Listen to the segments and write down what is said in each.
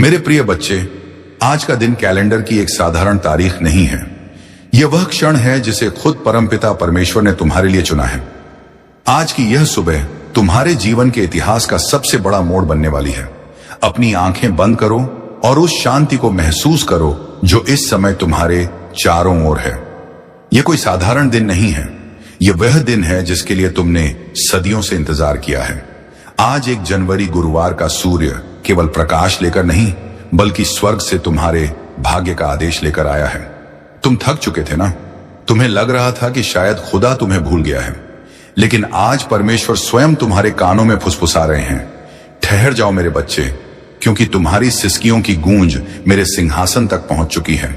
मेरे प्रिय बच्चे, आज का दिन कैलेंडर की एक साधारण तारीख नहीं है। यह वह क्षण है जिसे खुद परमपिता परमेश्वर ने तुम्हारे लिए चुना है। आज की यह सुबह तुम्हारे जीवन के इतिहास का सबसे बड़ा मोड़ बनने वाली है। अपनी आंखें बंद करो और उस शांति को महसूस करो जो इस समय तुम्हारे चारों ओर है। यह कोई साधारण दिन नहीं है। यह वह दिन है जिसके लिए तुमने सदियों से इंतजार किया है। आज 1 जनवरी गुरुवार का सूर्य केवल प्रकाश लेकर नहीं, बल्कि स्वर्ग से तुम्हारे भाग्य का आदेश लेकर आया है। तुम थक चुके थे ना? तुम्हें लग रहा था कि शायद खुदा तुम्हें भूल गया है, लेकिन आज परमेश्वर स्वयं तुम्हारे कानों में फुसफुसा रहे हैं। ठहर जाओ मेरे बच्चे, क्योंकि तुम्हारी सिसकियों की गूंज मेरे सिंहासन तक पहुंच चुकी है।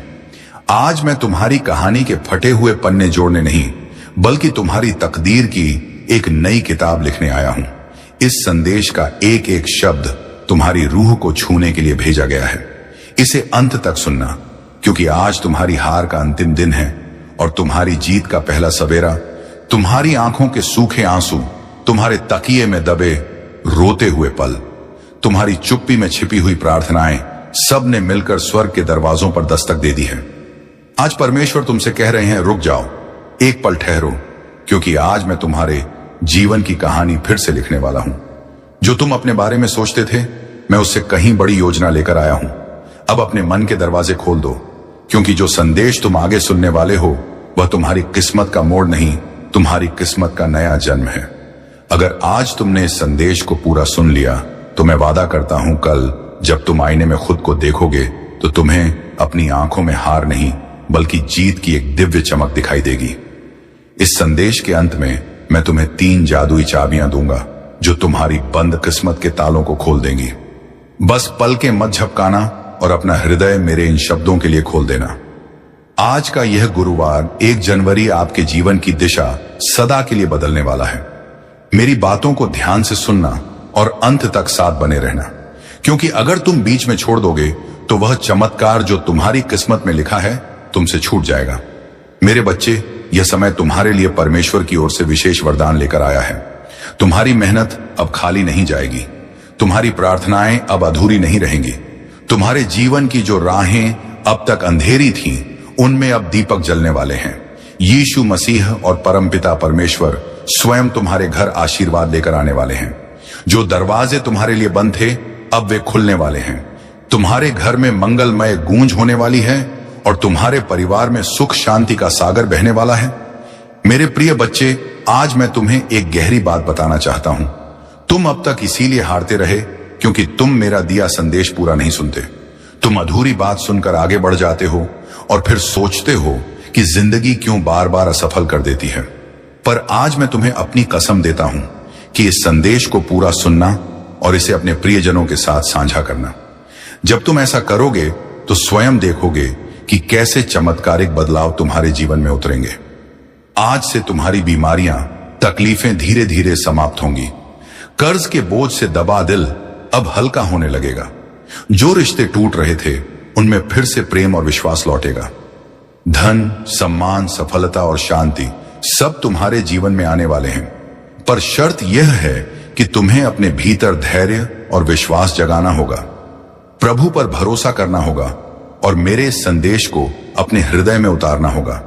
आज मैं तुम्हारी कहानी के फटे हुए पन्ने जोड़ने नहीं, बल्कि तुम्हारी तकदीर की एक नई किताब लिखने आया हूं। इस संदेश का एक एक शब्द तुम्हारी रूह को छूने के लिए भेजा गया है। इसे अंत तक सुनना, क्योंकि आज तुम्हारी हार का अंतिम दिन है और तुम्हारी जीत का पहला सवेरा। तुम्हारी आंखों के सूखे आंसू, तुम्हारे तकिए में दबे रोते हुए पल, तुम्हारी चुप्पी में छिपी हुई प्रार्थनाएं, सब ने मिलकर स्वर्ग के दरवाजों पर दस्तक दे दी है। आज परमेश्वर तुमसे कह रहे हैं, रुक जाओ, एक पल ठहरो, क्योंकि आज मैं तुम्हारे जीवन की कहानी फिर से लिखने वाला हूं। जो तुम अपने बारे में सोचते थे, मैं उससे कहीं बड़ी योजना लेकर आया हूं। अब अपने मन के दरवाजे खोल दो, क्योंकि जो संदेश तुम आगे सुनने वाले हो वह तुम्हारी किस्मत का मोड़ नहीं, तुम्हारी किस्मत का नया जन्म है। अगर आज तुमने इस संदेश को पूरा सुन लिया, तो मैं वादा करता हूं कल जब तुम आईने में खुद को देखोगे तो तुम्हें अपनी आंखों में हार नहीं, बल्कि जीत की एक दिव्य चमक दिखाई देगी। इस संदेश के अंत में मैं तुम्हें 3 जादुई चाबियां दूंगा जो तुम्हारी बंद किस्मत के तालों को खोल देंगी। बस पल के मत झपकाना और अपना हृदय मेरे इन शब्दों के लिए खोल देना। आज का यह गुरुवार 1 जनवरी आपके जीवन की दिशा सदा के लिए बदलने वाला है। मेरी बातों को ध्यान से सुनना और अंत तक साथ बने रहना, क्योंकि अगर तुम बीच में छोड़ दोगे तो वह चमत्कार जो तुम्हारी किस्मत में लिखा है तुमसे छूट जाएगा। मेरे बच्चे, यह समय तुम्हारे लिए परमेश्वर की ओर से विशेष वरदान लेकर आया है। तुम्हारी मेहनत अब खाली नहीं जाएगी, तुम्हारी प्रार्थनाएं अब अधूरी नहीं रहेंगी। तुम्हारे जीवन की जो राहें अब तक अंधेरी थीं, उनमें अब दीपक जलने वाले हैं। यीशु मसीह और परमपिता परमेश्वर स्वयं तुम्हारे घर आशीर्वाद लेकर आने वाले हैं। जो दरवाजे तुम्हारे लिए बंद थे, अब वे खुलने वाले हैं। तुम्हारे घर में मंगलमय गूंज होने वाली है और तुम्हारे परिवार में सुख शांति का सागर बहने वाला है। मेरे प्रिय बच्चे, आज मैं तुम्हें एक गहरी बात बताना चाहता हूं। तुम अब तक इसीलिए हारते रहे क्योंकि तुम मेरा दिया संदेश पूरा नहीं सुनते। तुम अधूरी बात सुनकर आगे बढ़ जाते हो और फिर सोचते हो कि जिंदगी क्यों बार बार असफल कर देती है। पर आज मैं तुम्हें अपनी कसम देता हूं कि इस संदेश को पूरा सुनना और इसे अपने प्रियजनों के साथ साझा करना। जब तुम ऐसा करोगे तो स्वयं देखोगे कि कैसे चमत्कारिक बदलाव तुम्हारे जीवन में उतरेंगे। आज से तुम्हारी बीमारियां, तकलीफें धीरे धीरे समाप्त होंगी। कर्ज के बोझ से दबा दिल अब हल्का होने लगेगा। जो रिश्ते टूट रहे थे, उनमें फिर से प्रेम और विश्वास लौटेगा। धन, सम्मान, सफलता और शांति सब तुम्हारे जीवन में आने वाले हैं। पर शर्त यह है कि तुम्हें अपने भीतर धैर्य और विश्वास जगाना होगा, प्रभु पर भरोसा करना होगा और मेरे संदेश को अपने हृदय में उतारना होगा।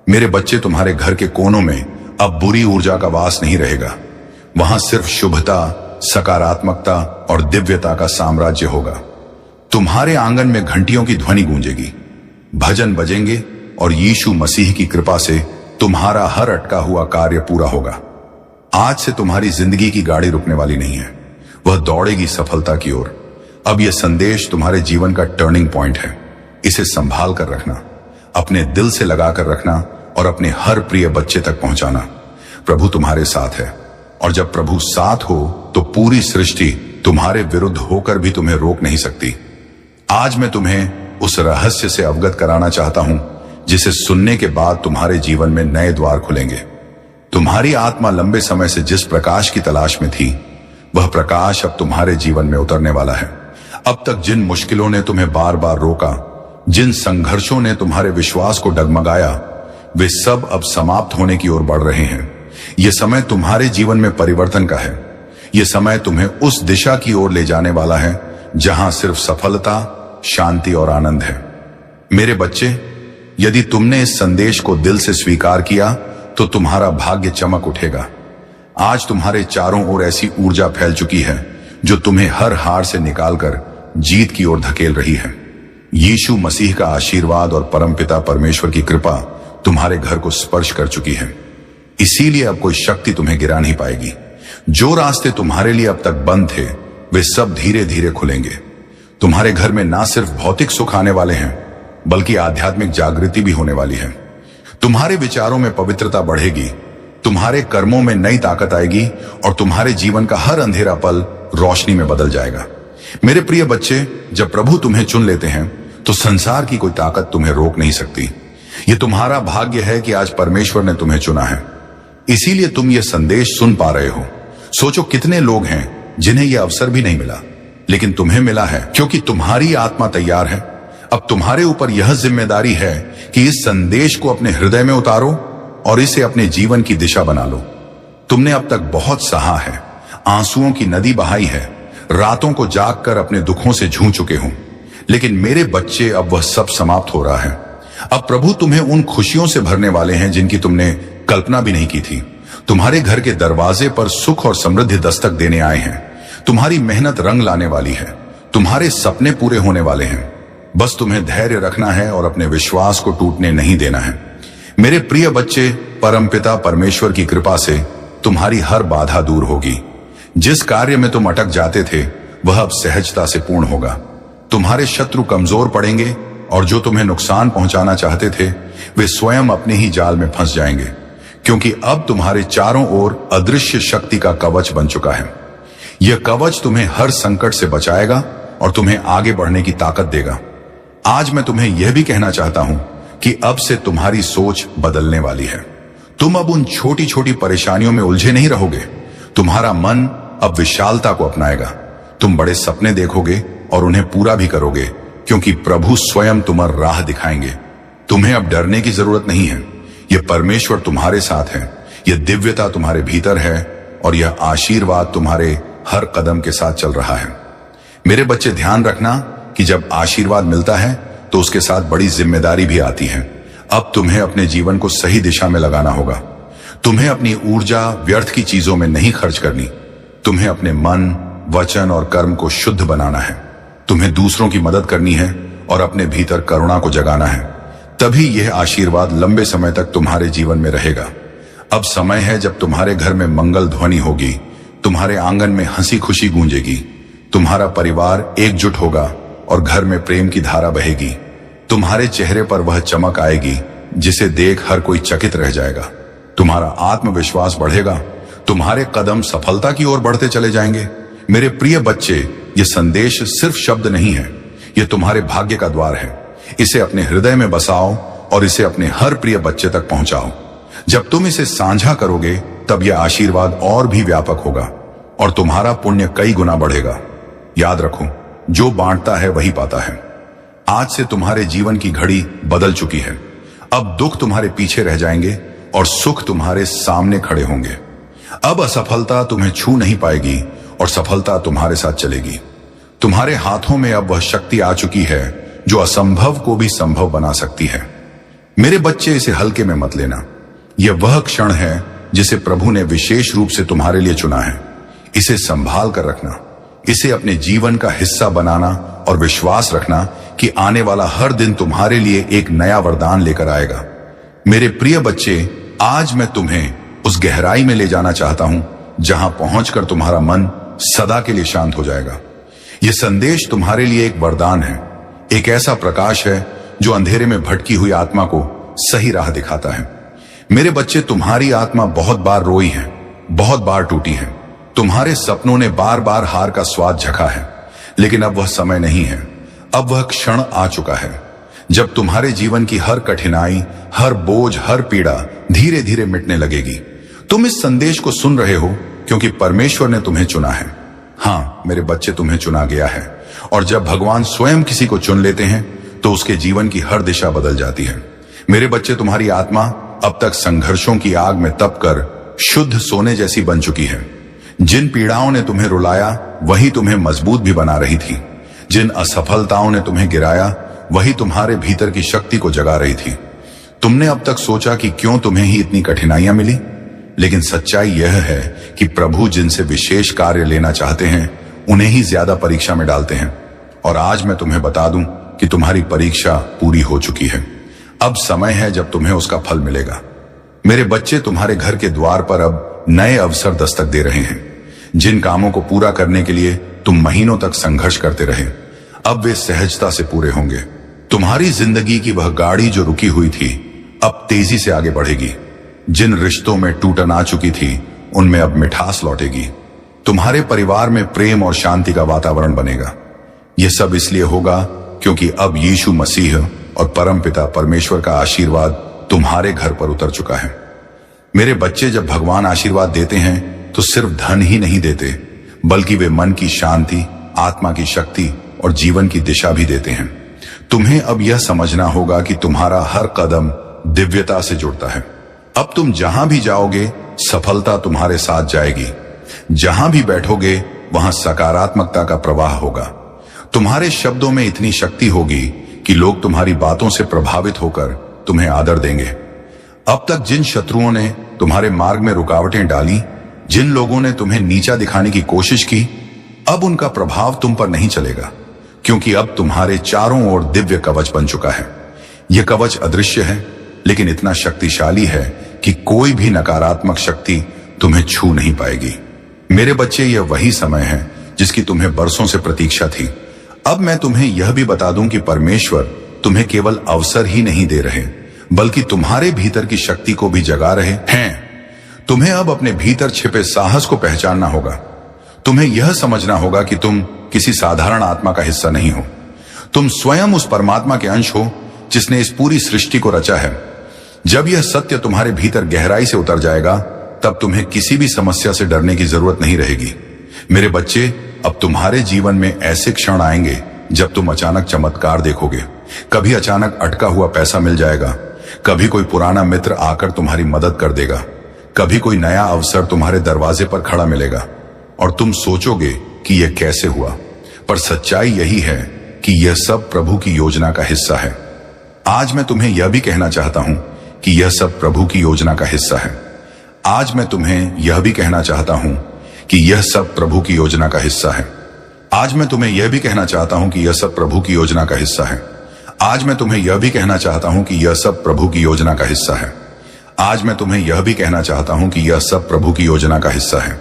मेरे बच्चे, तुम्हारे घर के कोनों में अब बुरी ऊर्जा का वास नहीं रहेगा। वहां सिर्फ शुभता, सकारात्मकता और दिव्यता का साम्राज्य होगा। तुम्हारे आंगन में घंटियों की ध्वनि गूंजेगी, भजन बजेंगे और यीशु मसीह की कृपा से तुम्हारा हर अटका हुआ कार्य पूरा होगा। आज से तुम्हारी जिंदगी की गाड़ी रुकने वाली नहीं है, वह दौड़ेगी सफलता की ओर। अब यह संदेश तुम्हारे जीवन का टर्निंग पॉइंट है। इसे संभाल कर रखना, अपने दिल से लगाकर रखना और अपने हर प्रिय बच्चे तक पहुंचाना। प्रभु तुम्हारे साथ है और जब प्रभु साथ हो तो पूरी सृष्टि तुम्हारे विरुद्ध होकर भी तुम्हें रोक नहीं सकती। आज मैं तुम्हें उस रहस्य से अवगत कराना चाहता हूं जिसे सुनने के बाद तुम्हारे जीवन में नए द्वार खुलेंगे। तुम्हारी आत्मा लंबे समय से जिस प्रकाश की तलाश में थी, वह प्रकाश अब तुम्हारे जीवन में उतरने वाला है। अब तक जिन मुश्किलों ने तुम्हें बार बार रोका, जिन संघर्षों ने तुम्हारे विश्वास को डगमगाया, वे सब अब समाप्त होने की ओर बढ़ रहे हैं। यह समय तुम्हारे जीवन में परिवर्तन का है। यह समय तुम्हें उस दिशा की ओर ले जाने वाला है जहां सिर्फ सफलता, शांति और आनंद है। मेरे बच्चे, यदि तुमने इस संदेश को दिल से स्वीकार किया तो तुम्हारा भाग्य चमक उठेगा। आज तुम्हारे चारों ओर ऐसी ऊर्जा फैल चुकी है जो तुम्हें हर हार से निकालकर जीत की ओर धकेल रही है। यीशु मसीह का आशीर्वाद और परमपिता परमेश्वर की कृपा तुम्हारे घर को स्पर्श कर चुकी है। इसीलिए अब कोई शक्ति तुम्हें गिरा नहीं पाएगी। जो रास्ते तुम्हारे लिए अब तक बंद थे, वे सब धीरे धीरे खुलेंगे। तुम्हारे घर में ना सिर्फ भौतिक सुख आने वाले हैं, बल्कि आध्यात्मिक जागृति भी होने वाली है। तुम्हारे विचारों में पवित्रता बढ़ेगी, तुम्हारे कर्मों में नई ताकत आएगी और तुम्हारे जीवन का हर अंधेरा पल रोशनी में बदल जाएगा। मेरे प्रिय बच्चे, जब प्रभु तुम्हें चुन लेते हैं तो संसार की कोई ताकत तुम्हें रोक नहीं सकती। ये तुम्हारा भाग्य है कि आज परमेश्वर ने तुम्हें चुना है, इसीलिए तुम ये संदेश सुन पा रहे हो। सोचो कितने लोग हैं जिन्हें यह अवसर भी नहीं मिला, लेकिन तुम्हें मिला है क्योंकि तुम्हारी आत्मा तैयार है। अब तुम्हारे ऊपर यह जिम्मेदारी है कि इस संदेश को अपने हृदय में उतारो और इसे अपने जीवन की दिशा बना लो। तुमने अब तक बहुत सहा है, आंसुओं की नदी बहाई है, रातों को जागकर अपने दुखों से जूझ चुके हो, लेकिन मेरे बच्चे, अब वह सब समाप्त हो रहा है। अब प्रभु तुम्हें उन खुशियों से भरने वाले हैं जिनकी तुमने कल्पना भी नहीं की थी। तुम्हारे घर के दरवाजे पर सुख और समृद्धि दस्तक देने आए हैं। तुम्हारी मेहनत रंग लाने वाली है, तुम्हारे सपने पूरे होने वाले हैं। बस तुम्हें धैर्य रखना है और अपने विश्वास को टूटने नहीं देना है। मेरे प्रिय बच्चे, परमपिता परमेश्वर की कृपा से तुम्हारी हर बाधा दूर होगी। जिस कार्य में तुम अटक जाते थे वह अब सहजता से पूर्ण होगा। तुम्हारे शत्रु कमजोर पड़ेंगे और जो तुम्हें नुकसान पहुंचाना चाहते थे वे स्वयं अपने ही जाल में फंस जाएंगे, क्योंकि अब तुम्हारे चारों ओर अदृश्य शक्ति का कवच बन चुका है। यह कवच तुम्हें हर संकट से बचाएगा और तुम्हें आगे बढ़ने की ताकत देगा। आज मैं तुम्हें यह भी कहना चाहता हूं कि अब से तुम्हारी सोच बदलने वाली है। तुम अब उन छोटी छोटी परेशानियों में उलझे नहीं रहोगे। तुम्हारा मन अब विशालता को अपनाएगा। तुम बड़े सपने देखोगे और उन्हें पूरा भी करोगे, क्योंकि प्रभु स्वयं तुम्हें राह दिखाएंगे। तुम्हें अब डरने की जरूरत नहीं है। यह परमेश्वर तुम्हारे साथ है, यह दिव्यता तुम्हारे भीतर है और यह आशीर्वाद तुम्हारे हर कदम के साथ चल रहा है। मेरे बच्चे, ध्यान रखना कि जब आशीर्वाद मिलता है तो उसके साथ बड़ी जिम्मेदारी भी आती है। अब तुम्हें अपने जीवन को सही दिशा में लगाना होगा। तुम्हें अपनी ऊर्जा व्यर्थ की चीजों में नहीं खर्च करनी। तुम्हें अपने मन, वचन और कर्म को शुद्ध बनाना है। तुम्हें दूसरों की मदद करनी है और अपने भीतर करुणा को जगाना है। तभी यह आशीर्वाद लंबे समय तक तुम्हारे जीवन में रहेगा। अब समय है जब तुम्हारे घर में मंगल ध्वनि होगी, तुम्हारे आंगन में हंसी खुशी गूंजेगी, तुम्हारा परिवार एकजुट होगा और घर में प्रेम की धारा बहेगी। तुम्हारे चेहरे पर वह चमक आएगी जिसे देख हर कोई चकित रह जाएगा। तुम्हारा आत्मविश्वास बढ़ेगा, तुम्हारे कदम सफलता की ओर बढ़ते चले जाएंगे। मेरे प्रिय बच्चे, यह संदेश सिर्फ शब्द नहीं है, यह तुम्हारे भाग्य का द्वार है। इसे अपने हृदय में बसाओ और इसे अपने हर प्रिय बच्चे तक पहुंचाओ। जब तुम इसे साझा करोगे तब यह आशीर्वाद और भी व्यापक होगा और तुम्हारा पुण्य कई गुना बढ़ेगा। याद रखो, जो बांटता है वही पाता है। आज से तुम्हारे जीवन की घड़ी बदल चुकी है। अब दुख तुम्हारे पीछे रह जाएंगे और सुख तुम्हारे सामने खड़े होंगे। अब असफलता तुम्हें छू नहीं पाएगी और सफलता तुम्हारे साथ चलेगी। तुम्हारे हाथों में अब वह शक्ति आ चुकी है जो असंभव को भी संभव बना सकती है। मेरे बच्चे, इसे हल्के में मत लेना। यह वह क्षण है जिसे प्रभु ने विशेष रूप से तुम्हारे लिए चुना है। इसे संभाल कर रखना, इसे अपने जीवन का हिस्सा बनाना और विश्वास रखना कि आने वाला हर दिन तुम्हारे लिए एक नया वरदान लेकर आएगा। मेरे प्रिय बच्चे, आज मैं तुम्हें उस गहराई में ले जाना चाहता हूं जहां पहुंचकर तुम्हारा मन सदा के लिए शांत हो जाएगा। यह संदेश तुम्हारे लिए एक वरदान है, एक ऐसा प्रकाश है जो अंधेरे में भटकी हुई आत्मा को सही राह दिखाता है। मेरे बच्चे, तुम्हारी आत्मा बहुत बार रोई है, बहुत बार टूटी है। तुम्हारे सपनों ने बार बार हार का स्वाद चखा है, लेकिन अब वह समय नहीं है। अब वह क्षण आ चुका है जब तुम्हारे जीवन की हर कठिनाई, हर बोझ, हर पीड़ा धीरे धीरे मिटने लगेगी। तुम इस संदेश को सुन रहे हो क्योंकि परमेश्वर ने तुम्हें चुना है। हाँ मेरे बच्चे, तुम्हें चुना गया है और जब भगवान स्वयं किसी को चुन लेते हैं तो उसके जीवन की हर दिशा बदल जाती है। मेरे बच्चे, तुम्हारी आत्मा अब तक संघर्षों की आग में तपकर शुद्ध सोने जैसी बन चुकी है। जिन पीड़ाओं ने तुम्हें रुलाया वही तुम्हें मजबूत भी बना रही थी। जिन असफलताओं ने तुम्हें गिराया वही तुम्हारे भीतर की शक्ति को जगा रही थी। तुमने अब तक सोचा कि क्यों तुम्हें ही इतनी कठिनाइयां मिली, लेकिन सच्चाई यह है कि प्रभु जिनसे विशेष कार्य लेना चाहते हैं उन्हें ही ज्यादा परीक्षा में डालते हैं। और आज मैं तुम्हें बता दूं कि तुम्हारी परीक्षा पूरी हो चुकी है। अब समय है जब तुम्हें उसका फल मिलेगा। मेरे बच्चे, तुम्हारे घर के द्वार पर अब नए अवसर दस्तक दे रहे हैं। जिन कामों को पूरा करने के लिए तुम महीनों तक संघर्ष करते रहे, अब वे सहजता से पूरे होंगे। तुम्हारी जिंदगी की वह गाड़ी जो रुकी हुई थी अब तेजी से आगे बढ़ेगी। जिन रिश्तों में टूटन आ चुकी थी उनमें अब मिठास लौटेगी। तुम्हारे परिवार में प्रेम और शांति का वातावरण बनेगा। यह सब इसलिए होगा क्योंकि अब यीशु मसीह और परमपिता परमेश्वर का आशीर्वाद तुम्हारे घर पर उतर चुका है। मेरे बच्चे, जब भगवान आशीर्वाद देते हैं तो सिर्फ धन ही नहीं देते, बल्कि वे मन की शांति, आत्मा की शक्ति और जीवन की दिशा भी देते हैं। तुम्हें अब यह समझना होगा कि तुम्हारा हर कदम दिव्यता से जुड़ता है। अब तुम जहां भी जाओगे सफलता तुम्हारे साथ जाएगी। जहां भी बैठोगे वहां सकारात्मकता का प्रवाह होगा। तुम्हारे शब्दों में इतनी शक्ति होगी कि लोग तुम्हारी बातों से प्रभावित होकर तुम्हें आदर देंगे। अब तक जिन शत्रुओं ने तुम्हारे मार्ग में रुकावटें डाली, जिन लोगों ने तुम्हें नीचा दिखाने की कोशिश की, अब उनका प्रभाव तुम पर नहीं चलेगा, क्योंकि अब तुम्हारे चारों ओर दिव्य कवच बन चुका है। यह कवच अदृश्य है, लेकिन इतना शक्तिशाली है कि कोई भी नकारात्मक शक्ति तुम्हें छू नहीं पाएगी। मेरे बच्चे, यह वही समय है जिसकी तुम्हें बरसों से प्रतीक्षा थी। अब मैं तुम्हें यह भी बता दूं कि परमेश्वर तुम्हें केवल अवसर ही नहीं दे रहे, बल्कि तुम्हारे भीतर की शक्ति को भी जगा रहे हैं। तुम्हें अब अपने भीतर छिपे साहस को पहचानना होगा। तुम्हें यह समझना होगा कि तुम किसी साधारण आत्मा का हिस्सा नहीं हो। तुम स्वयं उस परमात्मा के अंश हो जिसने इस पूरी सृष्टि को रचा है। जब यह सत्य तुम्हारे भीतर गहराई से उतर जाएगा, तब तुम्हें किसी भी समस्या से डरने की जरूरत नहीं रहेगी। मेरे बच्चे, अब तुम्हारे जीवन में ऐसे क्षण आएंगे जब तुम अचानक चमत्कार देखोगे। कभी अचानक अटका हुआ पैसा मिल जाएगा, कभी कोई पुराना मित्र आकर तुम्हारी मदद कर देगा, कभी कोई नया अवसर तुम्हारे दरवाजे पर खड़ा मिलेगा और तुम सोचोगे कि यह कैसे हुआ। पर सच्चाई यही है कि यह सब प्रभु की योजना का हिस्सा है। आज मैं तुम्हें यह भी कहना चाहता हूं कि यह सब प्रभु की योजना का हिस्सा है। आज मैं तुम्हें यह भी कहना चाहता हूं कि यह सब प्रभु की योजना का हिस्सा है। आज मैं तुम्हें यह भी कहना चाहता हूं कि यह सब प्रभु की योजना का हिस्सा है। आज मैं तुम्हें यह भी कहना चाहता हूं कि यह सब प्रभु की योजना का हिस्सा है। आज मैं तुम्हें यह भी कहना चाहता हूं कि यह सब प्रभु की योजना का हिस्सा है।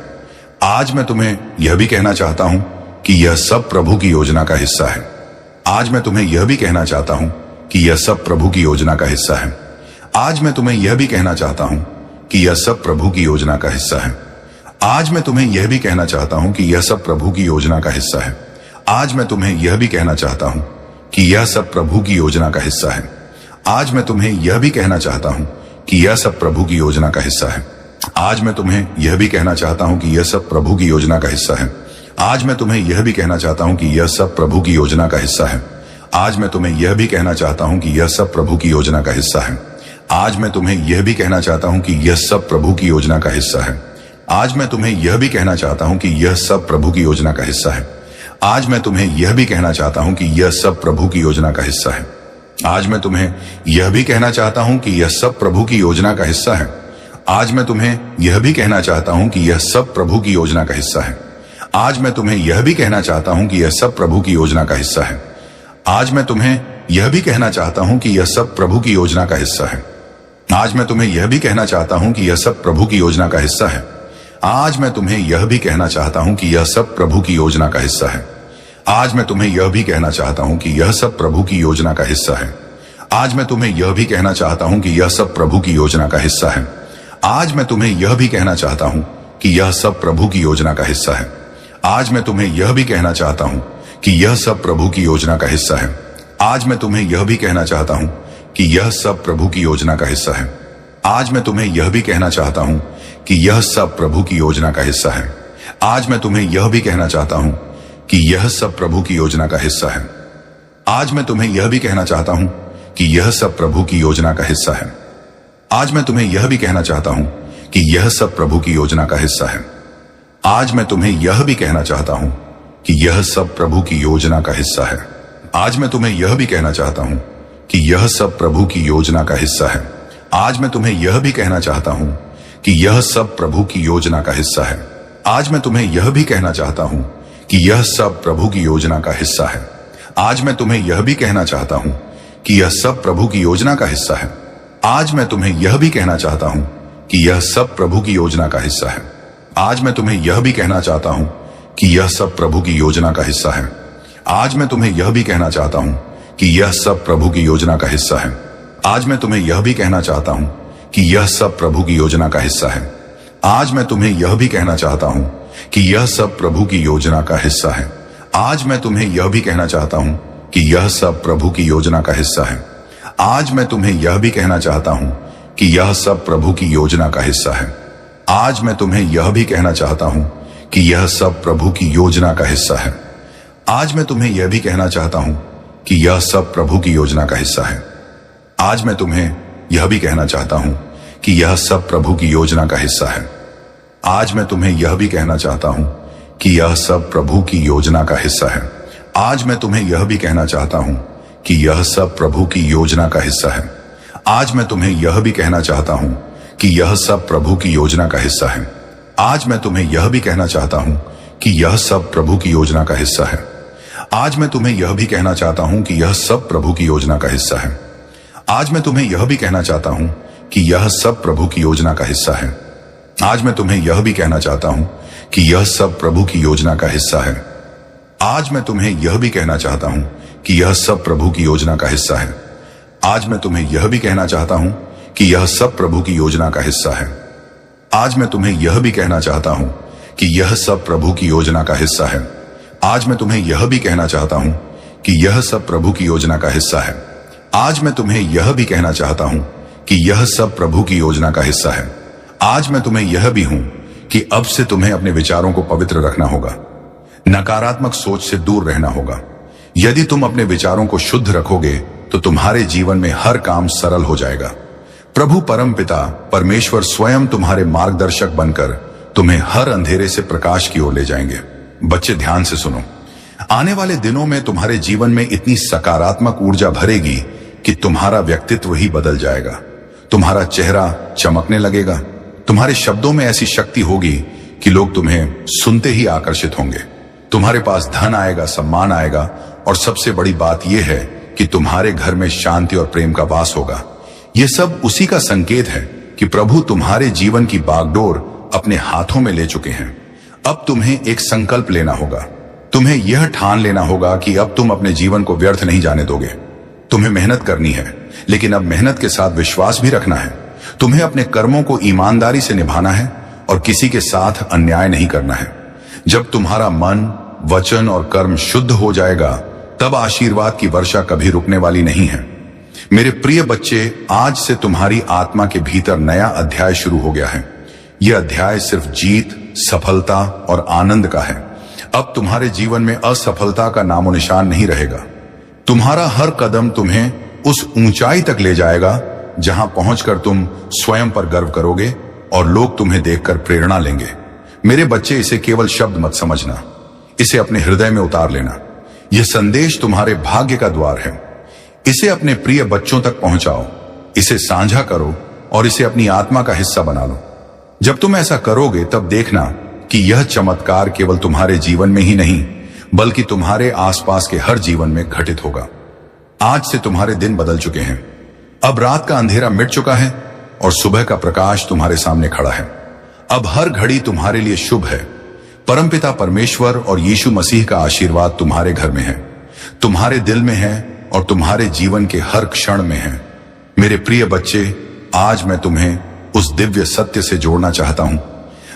आज मैं तुम्हें यह भी कहना चाहता हूं कि यह सब प्रभु की योजना का हिस्सा है। आज मैं तुम्हें यह भी कहना चाहता हूं कि यह सब प्रभु की योजना का हिस्सा है। आज मैं तुम्हें यह भी कहना चाहता हूं कि यह सब प्रभु की योजना का हिस्सा है। आज मैं तुम्हें यह भी कहना चाहता हूं कि यह सब प्रभु की योजना का हिस्सा है। आज मैं तुम्हें यह भी कहना चाहता हूं कि यह सब प्रभु की योजना का हिस्सा है। आज मैं तुम्हें यह भी कहना चाहता हूं कि यह सब प्रभु की योजना का हिस्सा है। आज मैं तुम्हें यह भी कहना चाहता हूं कि यह सब प्रभु की योजना का हिस्सा है। आज मैं तुम्हें यह भी कहना चाहता हूं कि यह सब प्रभु की योजना का हिस्सा है। आज मैं तुम्हें यह भी कहना चाहता हूं कि यह सब प्रभु की योजना का हिस्सा है। आज मैं तुम्हें यह भी कहना चाहता हूं कि यह सब प्रभु की योजना का हिस्सा है। आज मैं तुम्हें यह भी कहना चाहता हूं कि यह सब प्रभु की योजना का हिस्सा है। आज मैं तुम्हें यह भी कहना चाहता हूं कि यह सब प्रभु की योजना का हिस्सा है। आज मैं तुम्हें यह भी कहना चाहता हूं कि यह सब प्रभु की योजना का हिस्सा है। आज मैं तुम्हें यह भी कहना चाहता हूं कि यह सब प्रभु की योजना का हिस्सा है। आज मैं तुम्हें यह भी कहना चाहता हूं कि यह सब प्रभु की योजना का हिस्सा है। आज मैं तुम्हें यह भी कहना चाहता हूं कि यह सब प्रभु की योजना का हिस्सा है। आज मैं तुम्हें यह भी कहना चाहता हूं कि यह सब प्रभु की योजना का हिस्सा है। आज मैं तुम्हें यह भी कहना चाहता हूं कि यह सब प्रभु की योजना का हिस्सा है। आज मैं तुम्हें यह भी कहना चाहता हूं कि यह सब प्रभु की योजना का हिस्सा है। आज मैं तुम्हें यह भी कहना चाहता हूं कि यह सब प्रभु की योजना का हिस्सा है। आज मैं तुम्हें यह भी कहना चाहता हूं कि यह सब प्रभु की योजना का हिस्सा है। आज मैं तुम्हें यह भी कहना चाहता हूं कि यह सब प्रभु की योजना का हिस्सा है। आज मैं तुम्हें यह भी कहना चाहता हूं कि यह सब प्रभु की योजना का हिस्सा है। आज मैं तुम्हें यह भी कहना चाहता हूं कि यह सब प्रभु की योजना का हिस्सा है। आज मैं तुम्हें यह भी कहना चाहता हूं कि यह सब प्रभु की योजना का हिस्सा है। आज मैं तुम्हें यह भी कहना चाहता हूं कि यह सब प्रभु की योजना का हिस्सा है। आज मैं तुम्हें यह भी कहना चाहता हूं कि यह सब प्रभु की योजना का हिस्सा है। आज मैं तुम्हें यह भी कहना चाहता हूं कि यह सब प्रभु की योजना का हिस्सा है। आज मैं तुम्हें यह भी कहना चाहता हूं कि यह सब प्रभु की योजना का हिस्सा है। आज मैं तुम्हें यह भी कहना चाहता हूं कि यह सब प्रभु की योजना का हिस्सा है। आज मैं तुम्हें यह भी कहना चाहता हूं कि यह सब प्रभु की योजना का हिस्सा है। आज मैं तुम्हें यह भी कहना चाहता हूं कि यह सब प्रभु की योजना का हिस्सा है। आज मैं तुम्हें यह भी कहना चाहता हूं कि यह सब प्रभु की योजना का हिस्सा है। आज मैं तुम्हें यह भी कहना चाहता हूं कि यह सब प्रभु की योजना का हिस्सा है। आज मैं तुम्हें यह भी कहना चाहता हूं कि यह सब प्रभु की योजना का हिस्सा है। आज मैं तुम्हें यह भी कहना चाहता हूं कि यह सब प्रभु की योजना का हिस्सा है। आज मैं तुम्हें यह भी कहना चाहता हूं कि यह सब प्रभु की योजना का हिस्सा है। आज मैं तुम्हें यह भी कहना चाहता हूं कि यह सब प्रभु की योजना का हिस्सा है। आज मैं तुम्हें यह भी कहना चाहता हूं कि यह सब प्रभु की योजना का हिस्सा है। आज मैं तुम्हें यह भी कहना चाहता हूं कि यह सब प्रभु की योजना का हिस्सा है। आज मैं तुम्हें यह भी कहना चाहता हूं कि यह सब प्रभु की योजना का हिस्सा है। आज मैं तुम्हें यह भी कहना चाहता हूं कि यह सब प्रभु की योजना का हिस्सा है। आज मैं तुम्हें यह भी कहना चाहता हूं कि यह सब प्रभु की योजना का हिस्सा है। आज मैं तुम्हें यह भी कहना चाहता हूं कि यह सब प्रभु की योजना का हिस्सा है। आज मैं तुम्हें यह भी कहना चाहता हूं कि यह सब प्रभु की योजना का हिस्सा है। आज मैं तुम्हें यह भी कहना चाहता हूं कि यह सब प्रभु की योजना का हिस्सा है। आज मैं तुम्हें यह भी कहना चाहता हूं कि यह सब प्रभु की योजना का हिस्सा है। आज मैं तुम्हें यह भी कहना चाहता हूं कि यह सब प्रभु की योजना का हिस्सा है। आज मैं तुम्हें यह भी कहना चाहता हूं कि यह सब प्रभु की योजना का हिस्सा है। आज मैं तुम्हें यह भी कहना चाहता हूं कि यह सब प्रभु की योजना का हिस्सा है। आज मैं तुम्हें यह भी कहना चाहता हूं कि यह सब प्रभु की योजना का हिस्सा है। आज मैं तुम्हें यह भी कहना चाहता हूं कि यह सब प्रभु की योजना का हिस्सा है। आज मैं तुम्हें यह भी कहना चाहता हूं कि यह सब प्रभु की योजना का हिस्सा है। आज मैं तुम्हें यह भी कहना चाहता हूं कि यह सब प्रभु की योजना का हिस्सा है। आज मैं तुम्हें यह भी हूं कि अब से तुम्हें अपने विचारों को पवित्र रखना होगा, नकारात्मक सोच से दूर रहना होगा। यदि तुम अपने विचारों को शुद्ध रखोगे तो तुम्हारे जीवन में हर काम सरल हो जाएगा। प्रभु परमपिता परमेश्वर स्वयं तुम्हारे मार्गदर्शक बनकर तुम्हें हर अंधेरे से प्रकाश की ओर ले जाएंगे। बच्चे ध्यान से सुनो, आने वाले दिनों में तुम्हारे जीवन में इतनी सकारात्मक ऊर्जा भरेगी कि तुम्हारा व्यक्तित्व ही बदल जाएगा। तुम्हारा चेहरा चमकने लगेगा। तुम्हारे शब्दों में ऐसी शक्ति होगी कि लोग तुम्हें सुनते ही आकर्षित होंगे। तुम्हारे पास धन आएगा, सम्मान आएगा और सबसे बड़ी बात यह है कि तुम्हारे घर में शांति और प्रेम का वास होगा। यह सब उसी का संकेत है कि प्रभु तुम्हारे जीवन की बागडोर अपने हाथों में ले चुके हैं। अब तुम्हें एक संकल्प लेना होगा। तुम्हें यह ठान लेना होगा कि अब तुम अपने जीवन को व्यर्थ नहीं जाने दोगे। तुम्हें मेहनत करनी है, लेकिन अब मेहनत के साथ विश्वास भी रखना है। तुम्हें अपने कर्मों को ईमानदारी से निभाना है और किसी के साथ अन्याय नहीं करना है। जब तुम्हारा मन, वचन और कर्म शुद्ध हो जाएगा, तब आशीर्वाद की वर्षा कभी रुकने वाली नहीं है। मेरे प्रिय बच्चे, आज से तुम्हारी आत्मा के भीतर नया अध्याय शुरू हो गया है। यह अध्याय सिर्फ जीत, सफलता और आनंद का है। अब तुम्हारे जीवन में असफलता का नामो निशान नहीं रहेगा। तुम्हारा हर कदम तुम्हें उस ऊंचाई तक ले जाएगा जहां पहुंचकर तुम स्वयं पर गर्व करोगे और लोग तुम्हें देखकर प्रेरणा लेंगे। मेरे बच्चे, इसे केवल शब्द मत समझना, इसे अपने हृदय में उतार लेना। यह संदेश तुम्हारे भाग्य का द्वार है। इसे अपने प्रिय बच्चों तक पहुंचाओ, इसे साझा करो और इसे अपनी आत्मा का हिस्सा बना लो। जब तुम ऐसा करोगे तब देखना कि यह चमत्कार केवल तुम्हारे जीवन में ही नहीं बल्कि तुम्हारे आसपास के हर जीवन में घटित होगा। आज से तुम्हारे दिन बदल चुके हैं। अब रात का अंधेरा मिट चुका है और सुबह का प्रकाश तुम्हारे सामने खड़ा है। अब हर घड़ी तुम्हारे लिए शुभ है। परमपिता परमेश्वर और यीशु मसीह का आशीर्वाद तुम्हारे घर में है, तुम्हारे दिल में है और तुम्हारे जीवन के हर क्षण में है। मेरे प्रिय बच्चे, आज मैं तुम्हें उस दिव्य सत्य से जोड़ना चाहता हूं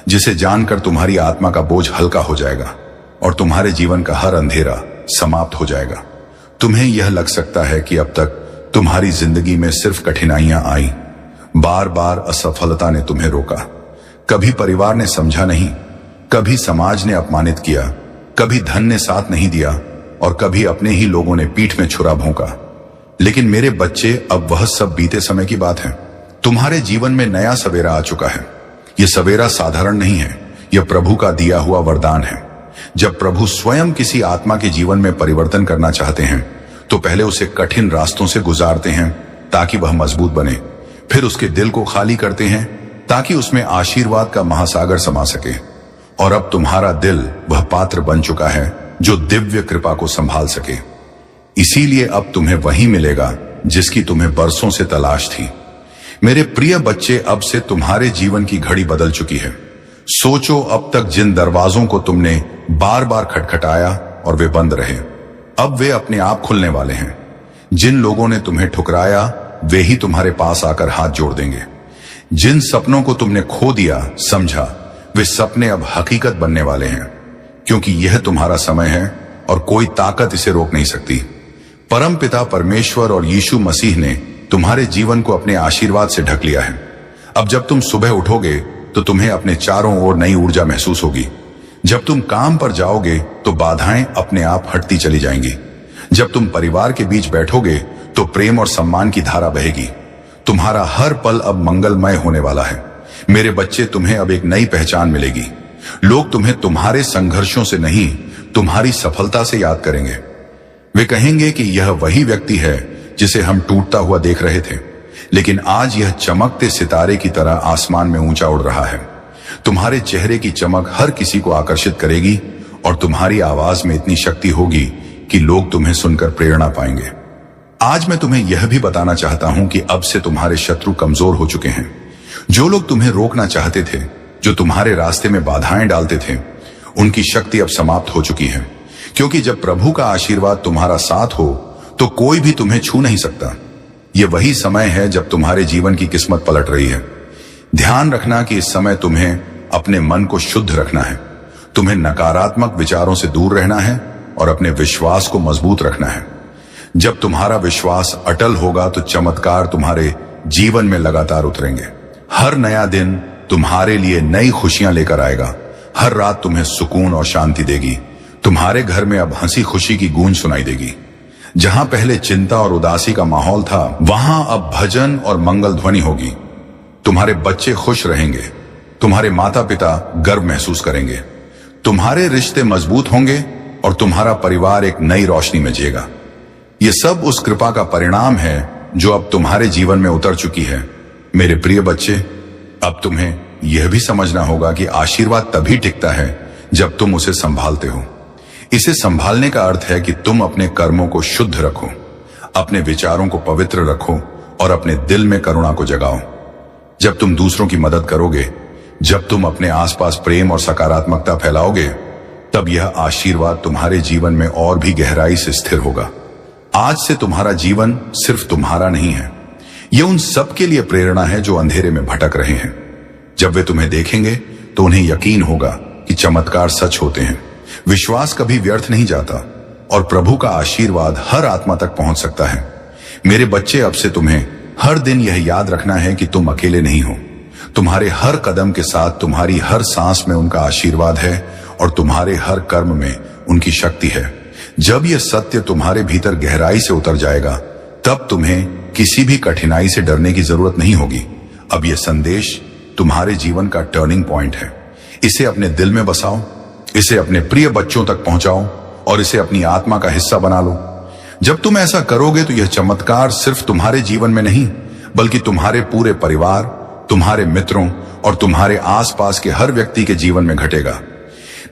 जिसे जानकर तुम्हारी आत्मा का बोझ हल्का हो जाएगा और तुम्हारे जीवन का हर अंधेरा समाप्त हो जाएगा। तुम्हें यह लग सकता है कि अब तक तुम्हारी जिंदगी में सिर्फ कठिनाइयां आई, बार बार असफलता ने तुम्हें रोका। कभी परिवार ने समझा नहीं, कभी समाज ने अपमानित किया, कभी धन ने साथ नहीं दिया और कभी अपने ही लोगों ने पीठ में छुरा भोंका। लेकिन मेरे बच्चे, अब वह सब बीते समय की बात है। तुम्हारे जीवन में नया सवेरा आ चुका है। यह सवेरा साधारण नहीं है, यह प्रभु का दिया हुआ वरदान है। जब प्रभु स्वयं किसी आत्मा के जीवन में परिवर्तन करना चाहते हैं तो पहले उसे कठिन रास्तों से गुजारते हैं ताकि वह मजबूत बने। फिर उसके दिल को खाली करते हैं ताकि उसमें आशीर्वाद का महासागर समा सके। और अब तुम्हारा दिल वह पात्र बन चुका है जो दिव्य कृपा को संभाल सके। इसीलिए अब तुम्हें वही मिलेगा जिसकी तुम्हें बरसों से तलाश थी। मेरे प्रिय बच्चे, अब से तुम्हारे जीवन की घड़ी बदल चुकी है। सोचो, अब तक जिन दरवाजों को तुमने बार बार खटखटाया और वे बंद रहे, अब वे अपने आप खुलने वाले हैं। जिन लोगों ने तुम्हें ठुकराया वे ही तुम्हारे पास आकर हाथ जोड़ देंगे। जिन सपनों को तुमने खो दिया समझा, वे सपने अब हकीकत बनने वाले हैं, क्योंकि यह तुम्हारा समय है और कोई ताकत इसे रोक नहीं सकती। परम पिता परमेश्वर और यीशु मसीह ने तुम्हारे जीवन को अपने आशीर्वाद से ढक लिया है। अब जब तुम सुबह उठोगे तो तुम्हें अपने चारों ओर नई ऊर्जा महसूस होगी। जब तुम काम पर जाओगे तो बाधाएं अपने आप हटती चली जाएंगी। जब तुम परिवार के बीच बैठोगे तो प्रेम और सम्मान की धारा बहेगी। तुम्हारा हर पल अब मंगलमय होने वाला है। मेरे बच्चे, तुम्हें अब एक नई पहचान मिलेगी। लोग तुम्हें तुम्हारे संघर्षों से नहीं, तुम्हारी सफलता से याद करेंगे। वे कहेंगे कि यह वही व्यक्ति है जिसे हम टूटता हुआ देख रहे थे, लेकिन आज यह चमकते सितारे की तरह आसमान में ऊंचा उड़ रहा है। तुम्हारे चेहरे की चमक हर किसी को आकर्षित करेगी और तुम्हारी आवाज में इतनी शक्ति होगी कि लोग तुम्हें सुनकर प्रेरणा पाएंगे। आज मैं तुम्हें यह भी बताना चाहता हूं कि अब से तुम्हारे शत्रु कमजोर हो चुके हैं। जो लोग तुम्हें रोकना चाहते थे, जो तुम्हारे रास्ते में बाधाएं डालते थे, उनकी शक्ति अब समाप्त हो चुकी है। क्योंकि जब प्रभु का आशीर्वाद तुम्हारा साथ हो तो कोई भी तुम्हें छू नहीं सकता। यह वही समय है जब तुम्हारे जीवन की किस्मत पलट रही है। ध्यान रखना कि इस समय तुम्हें अपने मन को शुद्ध रखना है। तुम्हें नकारात्मक विचारों से दूर रहना है और अपने विश्वास को मजबूत रखना है। जब तुम्हारा विश्वास अटल होगा तो चमत्कार तुम्हारे जीवन में लगातार उतरेंगे। हर नया दिन तुम्हारे लिए नई खुशियां लेकर आएगा। हर रात तुम्हें सुकून और शांति देगी। तुम्हारे घर में अब हंसी खुशी की गूंज सुनाई देगी। जहां पहले चिंता और उदासी का माहौल था, वहां अब भजन और मंगल ध्वनि होगी। तुम्हारे बच्चे खुश रहेंगे। तुम्हारे माता पिता गर्व महसूस करेंगे। तुम्हारे रिश्ते मजबूत होंगे और तुम्हारा परिवार एक नई रोशनी में जिएगा। ये सब उस कृपा का परिणाम है जो अब तुम्हारे जीवन में उतर चुकी है। मेरे प्रिय बच्चे, अब तुम्हें यह भी समझना होगा कि आशीर्वाद तभी टिकता है जब तुम उसे संभालते हो। इसे संभालने का अर्थ है कि तुम अपने कर्मों को शुद्ध रखो, अपने विचारों को पवित्र रखो और अपने दिल में करुणा को जगाओ। जब तुम दूसरों की मदद करोगे, जब तुम अपने आसपास प्रेम और सकारात्मकता फैलाओगे, तब यह आशीर्वाद तुम्हारे जीवन में और भी गहराई से स्थिर होगा। आज से तुम्हारा जीवन सिर्फ तुम्हारा नहीं है, यह उन सब के लिए प्रेरणा है जो अंधेरे में भटक रहे हैं। जब वे तुम्हें देखेंगे तो उन्हें यकीन होगा कि चमत्कार सच होते हैं। विश्वास कभी व्यर्थ नहीं जाता और प्रभु का आशीर्वाद हर आत्मा तक पहुंच सकता है। मेरे बच्चे, अब से तुम्हें हर दिन यह याद रखना है कि तुम अकेले नहीं हो। तुम्हारे हर कदम के साथ, तुम्हारी हर सांस में उनका आशीर्वाद है और तुम्हारे हर कर्म में उनकी शक्ति है। जब यह सत्य तुम्हारे भीतर गहराई से उतर जाएगा, तब तुम्हें किसी भी कठिनाई से डरने की जरूरत नहीं होगी। अब यह संदेश तुम्हारे जीवन का टर्निंग पॉइंट है। इसे अपने दिल में बसाओ, इसे अपने प्रिय बच्चों तक पहुंचाओ और इसे अपनी आत्मा का हिस्सा बना लो। जब तुम ऐसा करोगे तो यह चमत्कार सिर्फ तुम्हारे जीवन में नहीं, बल्कि तुम्हारे पूरे परिवार, तुम्हारे मित्रों और तुम्हारे आसपास के हर व्यक्ति के जीवन में घटेगा।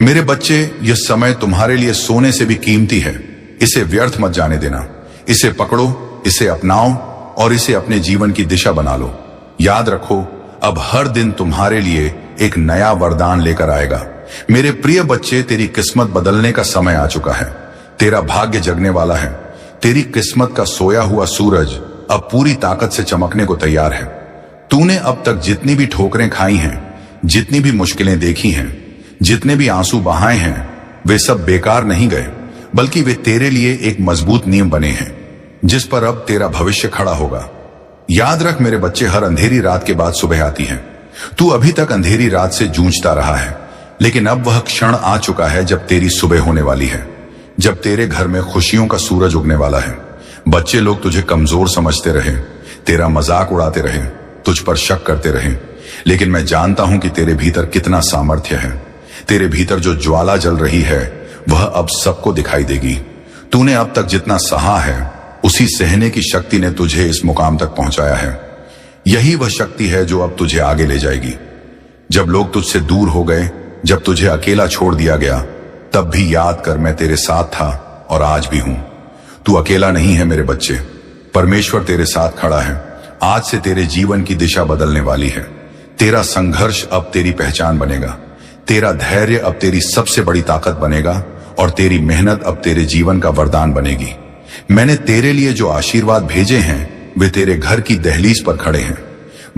मेरे बच्चे, यह समय तुम्हारे लिए सोने से भी कीमती है। इसे व्यर्थ मत जाने देना। इसे पकड़ो, इसे अपनाओ और इसे अपने जीवन की दिशा बना लो। याद रखो, अब हर दिन तुम्हारे लिए एक नया वरदान लेकर आएगा। मेरे प्रिय बच्चे, तेरी किस्मत बदलने का समय आ चुका है। तेरा भाग्य जगने वाला है। तेरी किस्मत का सोया हुआ सूरज अब पूरी ताकत से चमकने को तैयार है। तूने अब तक जितनी भी ठोकरें खाई हैं, जितनी भी मुश्किलें देखी हैं, जितने भी आंसू बहाए हैं, वे सब बेकार नहीं गए, बल्कि वे तेरे लिए एक मजबूत नींव बने हैं जिस पर अब तेरा भविष्य खड़ा होगा। याद रख मेरे बच्चे, हर अंधेरी रात के बाद सुबह आती है। तू अभी तक अंधेरी रात से जूझता रहा है, लेकिन अब वह क्षण आ चुका है जब तेरी सुबह होने वाली है, जब तेरे घर में खुशियों का सूरज उगने वाला है। बच्चे लोग तुझे कमजोर समझते रहे, तेरा मजाक उड़ाते रहे, तुझ पर शक करते रहे, लेकिन मैं जानता हूं कि तेरे भीतर कितना सामर्थ्य है। तेरे भीतर जो ज्वाला जल रही है वह अब सबको दिखाई देगी। तूने अब तक जितना सहा है उसी सहने की शक्ति ने तुझे इस मुकाम तक पहुंचाया है। यही वह शक्ति है जो अब तुझे आगे ले जाएगी। जब लोग तुझसे दूर हो गए, जब तुझे अकेला छोड़ दिया गया, तब भी याद कर मैं तेरे साथ था और आज भी हूं। तू अकेला नहीं है मेरे बच्चे, परमेश्वर तेरे साथ खड़ा है। आज से तेरे जीवन की दिशा बदलने वाली है। तेरा संघर्ष अब तेरी पहचान बनेगा, तेरा धैर्य अब तेरी सबसे बड़ी ताकत बनेगा और तेरी मेहनत अब तेरे जीवन का वरदान बनेगी। मैंने तेरे लिए जो आशीर्वाद भेजे हैं वे तेरे घर की दहलीज पर खड़े हैं।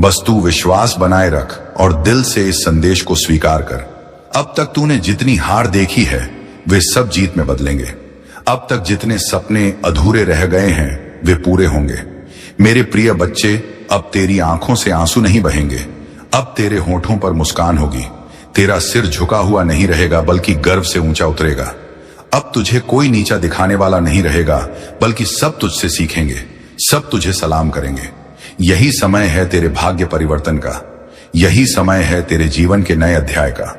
बस तू विश्वास बनाए रख और दिल से इस संदेश को स्वीकार कर। अब तक तूने जितनी हार देखी है वे सब जीत में बदलेंगे। अब तक जितने सपने अधूरे रह गए हैं वे पूरे होंगे। मेरे प्रिय बच्चे, अब तेरी आंखों से आंसू नहीं बहेंगे, अब तेरे होठों पर मुस्कान होगी। तेरा सिर झुका हुआ नहीं रहेगा बल्कि गर्व से ऊंचा उतरेगा। अब तुझे कोई नीचा दिखाने वाला नहीं रहेगा बल्कि सब तुझसे सीखेंगे, सब तुझे सलाम करेंगे। यही समय है तेरे भाग्य परिवर्तन का, यही समय है तेरे जीवन के नए अध्याय का।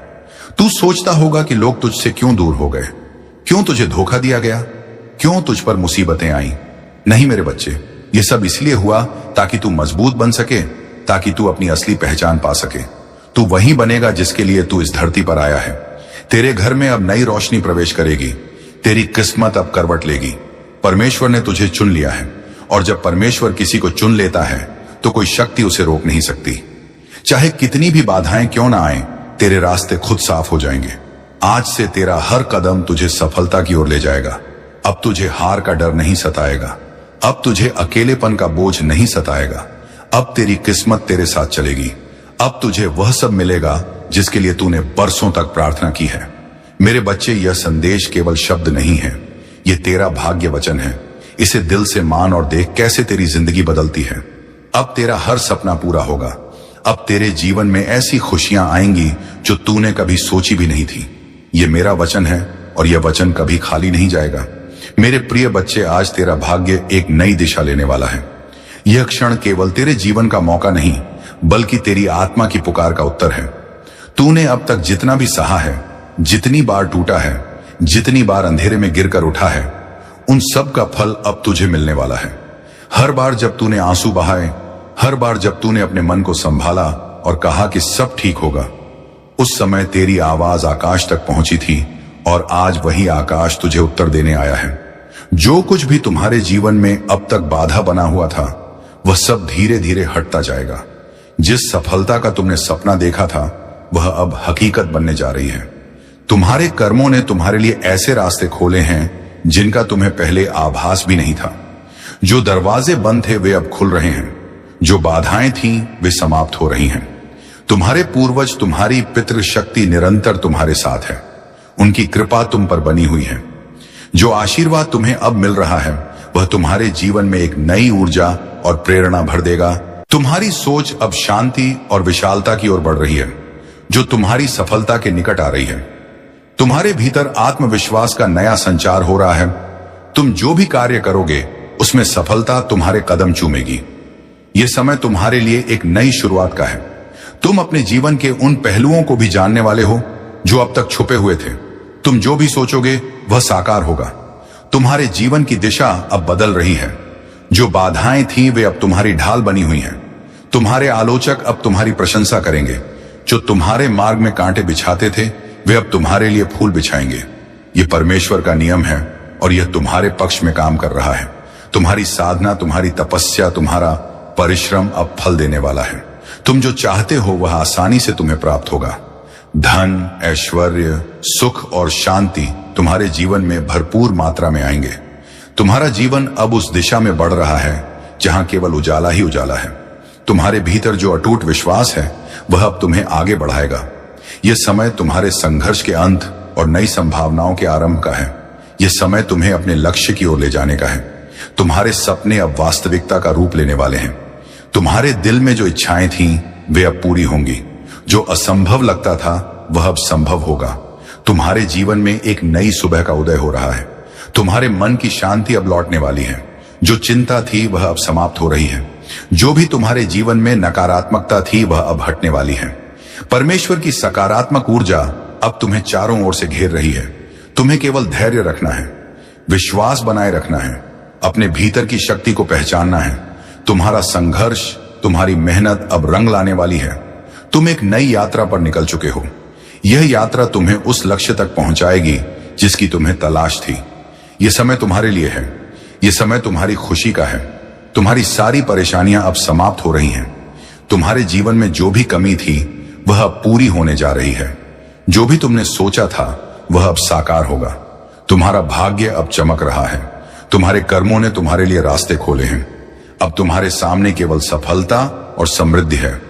तू सोचता होगा कि लोग तुझसे क्यों दूर हो गए, क्यों तुझे धोखा दिया गया, क्यों तुझ पर मुसीबतें आई। नहीं मेरे बच्चे, ये सब इसलिए हुआ ताकि तू मजबूत बन सके, ताकि तू अपनी असली पहचान पा सके। तू वही बनेगा जिसके लिए तू इस धरती पर आया है। तेरे घर में अब नई रोशनी प्रवेश करेगी, तेरी किस्मत अब करवट लेगी। परमेश्वर ने तुझे चुन लिया है और जब परमेश्वर किसी को चुन लेता है तो कोई शक्ति उसे रोक नहीं सकती। चाहे कितनी भी बाधाएं क्यों ना आए, तेरे रास्ते खुद साफ हो जाएंगे। आज से तेरा हर कदम तुझे सफलता की ओर ले जाएगा। अब तुझे हार का डर नहीं सताएगा, अब तुझे अकेलेपन का बोझ नहीं सताएगा। अब तेरी किस्मत तेरे साथ चलेगी। अब तुझे वह सब मिलेगा जिसके लिए तूने बरसों तक प्रार्थना की है। मेरे बच्चे, यह संदेश केवल शब्द नहीं है, यह तेरा भाग्य वचन है। इसे दिल से मान और देख कैसे तेरी जिंदगी बदलती है। अब तेरा हर सपना पूरा होगा। अब तेरे जीवन में ऐसी खुशियां आएंगी जो तूने कभी सोची भी नहीं थी। यह मेरा वचन है और यह वचन कभी खाली नहीं जाएगा। मेरे प्रिय बच्चे, आज तेरा भाग्य एक नई दिशा लेने वाला है। यह क्षण केवल तेरे जीवन का मौका नहीं बल्कि तेरी आत्मा की पुकार का उत्तर है। तूने अब तक जितना भी सहा है, जितनी बार टूटा है, जितनी बार अंधेरे में गिरकर उठा है, उन सब का फल अब तुझे मिलने वाला है। हर बार जब तूने आंसू बहाए, हर बार जब तूने अपने मन को संभाला और कहा कि सब ठीक होगा, उस समय तेरी आवाज आकाश तक पहुंची थी और आज वही आकाश तुझे उत्तर देने आया है। जो कुछ भी तुम्हारे जीवन में अब तक बाधा बना हुआ था वह सब धीरे धीरे हटता जाएगा। जिस सफलता का तुमने सपना देखा था वह अब हकीकत बनने जा रही है। तुम्हारे कर्मों ने तुम्हारे लिए ऐसे रास्ते खोले हैं जिनका तुम्हें पहले आभास भी नहीं था। जो दरवाजे बंद थे वे अब खुल रहे हैं, जो बाधाएं थीं वे समाप्त हो रही हैं। तुम्हारे पूर्वज, तुम्हारी पितृ शक्ति निरंतर तुम्हारे साथ है। उनकी कृपा तुम पर बनी हुई है। जो आशीर्वाद तुम्हें अब मिल रहा है वह तुम्हारे जीवन में एक नई ऊर्जा और प्रेरणा भर देगा। तुम्हारी सोच अब शांति और विशालता की ओर बढ़ रही है, जो तुम्हारी सफलता के निकट आ रही है। तुम्हारे भीतर आत्मविश्वास का नया संचार हो रहा है। तुम जो भी कार्य करोगे उसमें सफलता तुम्हारे कदम चूमेगी। यह समय तुम्हारे लिए एक नई शुरुआत का है। तुम अपने जीवन के उन पहलुओं को भी जानने वाले हो जो अब तक छुपे हुए थे। तुम जो भी सोचोगे वह साकार होगा। तुम्हारे जीवन की दिशा अब बदल रही है। जो बाधाएं थीं वे अब तुम्हारी ढाल बनी हुई हैं। तुम्हारे आलोचक अब तुम्हारी प्रशंसा करेंगे। जो तुम्हारे मार्ग में कांटे बिछाते थे वे अब तुम्हारे लिए फूल बिछाएंगे। यह परमेश्वर का नियम है और यह तुम्हारे पक्ष में काम कर रहा है। तुम्हारी साधना, तुम्हारी तपस्या, तुम्हारा परिश्रम अब फल देने वाला है। तुम जो चाहते हो वह आसानी से तुम्हें प्राप्त होगा। धन, ऐश्वर्य, सुख और शांति तुम्हारे जीवन में भरपूर मात्रा में आएंगे। तुम्हारा जीवन अब उस दिशा में बढ़ रहा है जहां केवल उजाला ही उजाला है। तुम्हारे भीतर जो अटूट विश्वास है वह अब तुम्हें आगे बढ़ाएगा। यह समय तुम्हारे संघर्ष के अंत और नई संभावनाओं के आरंभ का है। यह समय तुम्हें अपने लक्ष्य की ओर ले जाने का है। तुम्हारे सपने अब वास्तविकता का रूप लेने वाले हैं। तुम्हारे दिल में जो इच्छाएं थीं वे अब पूरी होंगी। जो असंभव लगता था वह अब संभव होगा। तुम्हारे जीवन में एक नई सुबह का उदय हो रहा है। तुम्हारे मन की शांति अब लौटने वाली है। जो चिंता थी वह अब समाप्त हो रही है। जो भी तुम्हारे जीवन में नकारात्मकता थी वह अब हटने वाली है। परमेश्वर की सकारात्मक ऊर्जा अब तुम्हें चारों ओर से घेर रही है। तुम्हें केवल धैर्य रखना है, विश्वास बनाए रखना है, अपने भीतर की शक्ति को पहचानना है। तुम्हारा संघर्ष, तुम्हारी मेहनत अब रंग लाने वाली है। तुम एक नई यात्रा पर निकल चुके हो। यह यात्रा तुम्हें उस लक्ष्य तक पहुंचाएगी जिसकी तुम्हें तलाश थी। यह समय तुम्हारे लिए है। यह समय तुम्हारी खुशी का है। तुम्हारी सारी परेशानियां अब समाप्त हो रही हैं। तुम्हारे जीवन में जो भी कमी थी वह अब पूरी होने जा रही है। जो भी तुमने सोचा था वह अब साकार होगा। तुम्हारा भाग्य अब चमक रहा है। तुम्हारे कर्मों ने तुम्हारे लिए रास्ते खोले हैं। अब तुम्हारे सामने केवल सफलता और समृद्धि है।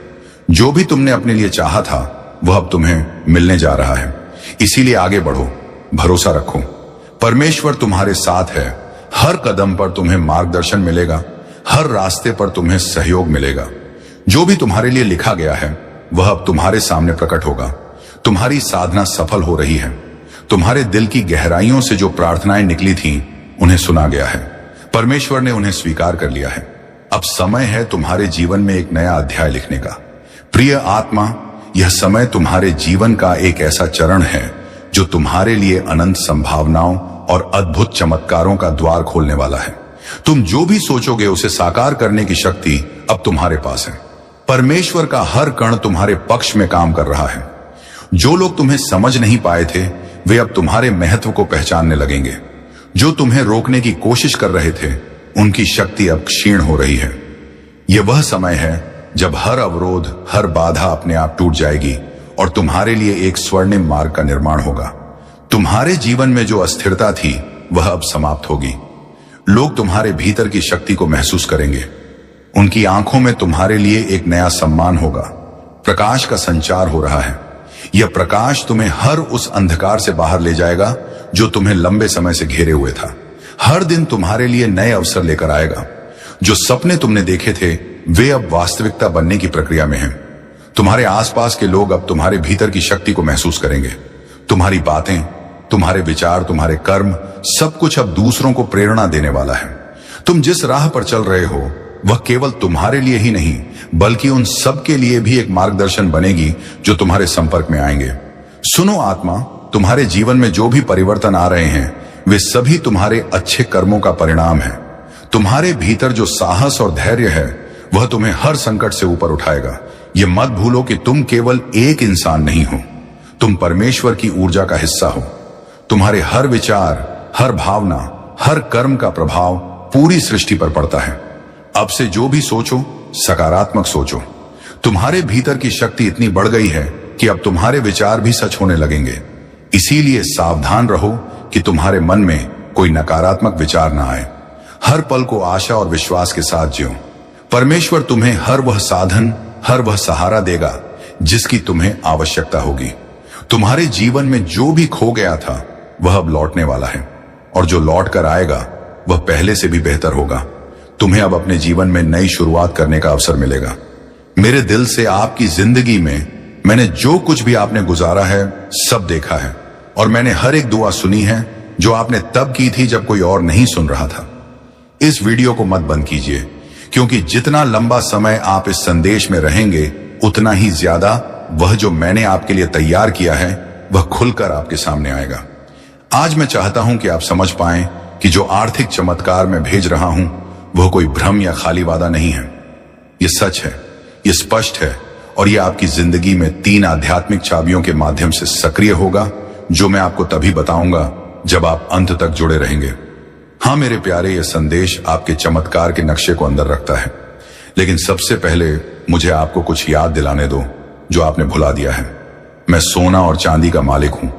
जो भी तुमने अपने लिए चाहा था वह अब तुम्हें मिलने जा रहा है। इसीलिए आगे बढ़ो, भरोसा रखो। परमेश्वर तुम्हारे साथ है। हर कदम पर तुम्हें मार्गदर्शन मिलेगा, हर रास्ते पर तुम्हें सहयोग मिलेगा। जो भी तुम्हारे लिए लिखा गया है वह अब तुम्हारे सामने प्रकट होगा। तुम्हारी साधना सफल हो रही है। तुम्हारे दिल की गहराइयों से जो प्रार्थनाएं निकली थीं, उन्हें सुना गया है। परमेश्वर ने उन्हें स्वीकार कर लिया है। अब समय है तुम्हारे जीवन में एक नया अध्याय लिखने का। प्रिय आत्मा, यह समय तुम्हारे जीवन का एक ऐसा चरण है जो तुम्हारे लिए अनंत संभावनाओं और अद्भुत चमत्कारों का द्वार खोलने वाला है। तुम जो भी सोचोगे उसे साकार करने की शक्ति अब तुम्हारे पास है। परमेश्वर का हर कण तुम्हारे पक्ष में काम कर रहा है। जो लोग तुम्हें समझ नहीं पाए थे वे अब तुम्हारे महत्व को पहचानने लगेंगे। जो तुम्हें रोकने की कोशिश कर रहे थे उनकी शक्ति अब क्षीण हो रही है। यह वह समय है जब हर अवरोध, हर बाधा अपने आप टूट जाएगी और तुम्हारे लिए एक स्वर्णिम मार्ग का निर्माण होगा। तुम्हारे जीवन में जो अस्थिरता थी वह अब समाप्त होगी। लोग तुम्हारे भीतर की शक्ति को महसूस करेंगे। उनकी आंखों में तुम्हारे लिए एक नया सम्मान होगा। प्रकाश का संचार हो रहा है। यह प्रकाश तुम्हें हर उस अंधकार से बाहर ले जाएगा जो तुम्हें लंबे समय से घेरे हुए था। हर दिन तुम्हारे लिए नए अवसर लेकर आएगा। जो सपने तुमने देखे थे वे अब वास्तविकता बनने की प्रक्रिया में हैं। तुम्हारे आसपास के लोग अब तुम्हारे भीतर की शक्ति को महसूस करेंगे। तुम्हारी बातें, तुम्हारे विचार, तुम्हारे कर्म, सब कुछ अब दूसरों को प्रेरणा देने वाला है। तुम जिस राह पर चल रहे हो वह केवल तुम्हारे लिए ही नहीं बल्कि उन सब के लिए भी एक मार्गदर्शन बनेगी जो तुम्हारे संपर्क में आएंगे। सुनो आत्मा, तुम्हारे जीवन में जो भी परिवर्तन आ रहे हैं वे सभी तुम्हारे अच्छे कर्मों का परिणाम है। तुम्हारे भीतर जो साहस और धैर्य है वह तुम्हें हर संकट से ऊपर उठाएगा। यह मत भूलो कि तुम केवल एक इंसान नहीं हो, तुम परमेश्वर की ऊर्जा का हिस्सा हो। तुम्हारे हर विचार, हर भावना, हर कर्म का प्रभाव पूरी सृष्टि पर पड़ता है। अब से जो भी सोचो सकारात्मक सोचो। तुम्हारे भीतर की शक्ति इतनी बढ़ गई है कि अब तुम्हारे विचार भी सच होने लगेंगे। इसीलिए सावधान रहो कि तुम्हारे मन में कोई नकारात्मक विचार ना आए। हर पल को आशा और विश्वास के साथ जियो। परमेश्वर तुम्हें हर वह साधन, हर वह सहारा देगा जिसकी तुम्हें आवश्यकता होगी। तुम्हारे जीवन में जो भी खो गया था वह अब लौटने वाला है और जो लौट कर आएगा वह पहले से भी बेहतर होगा। तुम्हें अब अपने जीवन में नई शुरुआत करने का अवसर मिलेगा। मेरे दिल से आपकी जिंदगी में मैंने जो कुछ भी आपने गुजारा है सब देखा है और मैंने हर एक दुआ सुनी है जो आपने तब की थी जब कोई और नहीं सुन रहा था। इस वीडियो को मत बंद कीजिए क्योंकि जितना लंबा समय आप इस संदेश में रहेंगे उतना ही ज्यादा वह जो मैंने आपके लिए तैयार किया है वह खुलकर आपके सामने आएगा। आज मैं चाहता हूं कि आप समझ पाएं कि जो आर्थिक चमत्कार मैं भेज रहा हूं वह कोई भ्रम या खाली वादा नहीं है। यह सच है, यह स्पष्ट है और यह आपकी जिंदगी में 3 आध्यात्मिक चाबियों के माध्यम से सक्रिय होगा जो मैं आपको तभी बताऊंगा जब आप अंत तक जुड़े रहेंगे। हाँ मेरे प्यारे, यह संदेश आपके चमत्कार के नक्शे को अंदर रखता है, लेकिन सबसे पहले मुझे आपको कुछ याद दिलाने दो जो आपने भुला दिया है। मैं सोना और चांदी का मालिक हूं।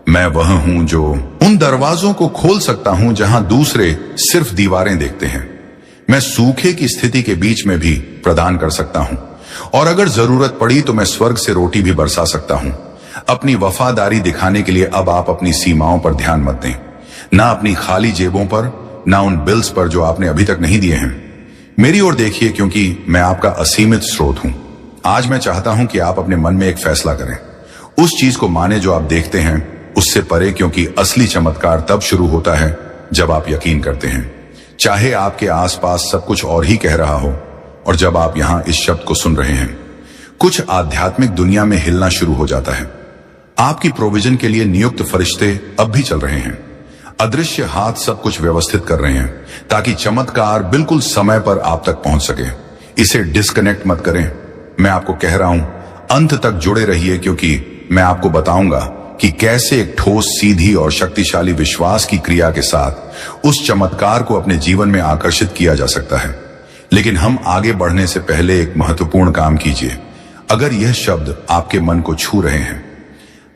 मैं वह हूं जो उन दरवाजों को खोल सकता हूं जहां दूसरे सिर्फ दीवारें देखते हैं। मैं सूखे की स्थिति के बीच में भी प्रदान कर सकता हूं और अगर जरूरत पड़ी तो मैं स्वर्ग से रोटी भी बरसा सकता हूं। अपनी वफादारी दिखाने के लिए अब आप अपनी सीमाओं पर ध्यान मत दें, ना अपनी खाली जेबों पर, ना उन बिल्स पर जो आपने अभी तक नहीं दिए हैं। मेरी ओर देखिए क्योंकि मैं आपका असीमित स्रोत हूं। आज मैं चाहता हूं कि आप अपने मन में एक फैसला करें। उस चीज को माने जो आप देखते हैं उससे परे, क्योंकि असली चमत्कार तब शुरू होता है जब आप यकीन करते हैं। चाहे आपके आसपास सब कुछ और ही कह रहा हो और जब आप यहां इस शब्द को सुन रहे हैं कुछ आध्यात्मिक दुनिया में हिलना शुरू हो जाता है। आपकी प्रोविजन के लिए नियुक्त फरिश्ते अब भी चल रहे हैं। अदृश्य हाथ सब कुछ व्यवस्थित कर रहे हैं ताकि चमत्कार बिल्कुल समय पर आप तक पहुंच सके। इसे डिस्कनेक्ट मत करें। मैं आपको कह रहा हूं, अंत तक जुड़े रहिए, क्योंकि मैं आपको बताऊंगा कि कैसे एक ठोस, सीधी और शक्तिशाली विश्वास की क्रिया के साथ उस चमत्कार को अपने जीवन में आकर्षित किया जा सकता है। लेकिन हम आगे बढ़ने से पहले एक महत्वपूर्ण काम कीजिए। अगर यह शब्द आपके मन को छू रहे हैं,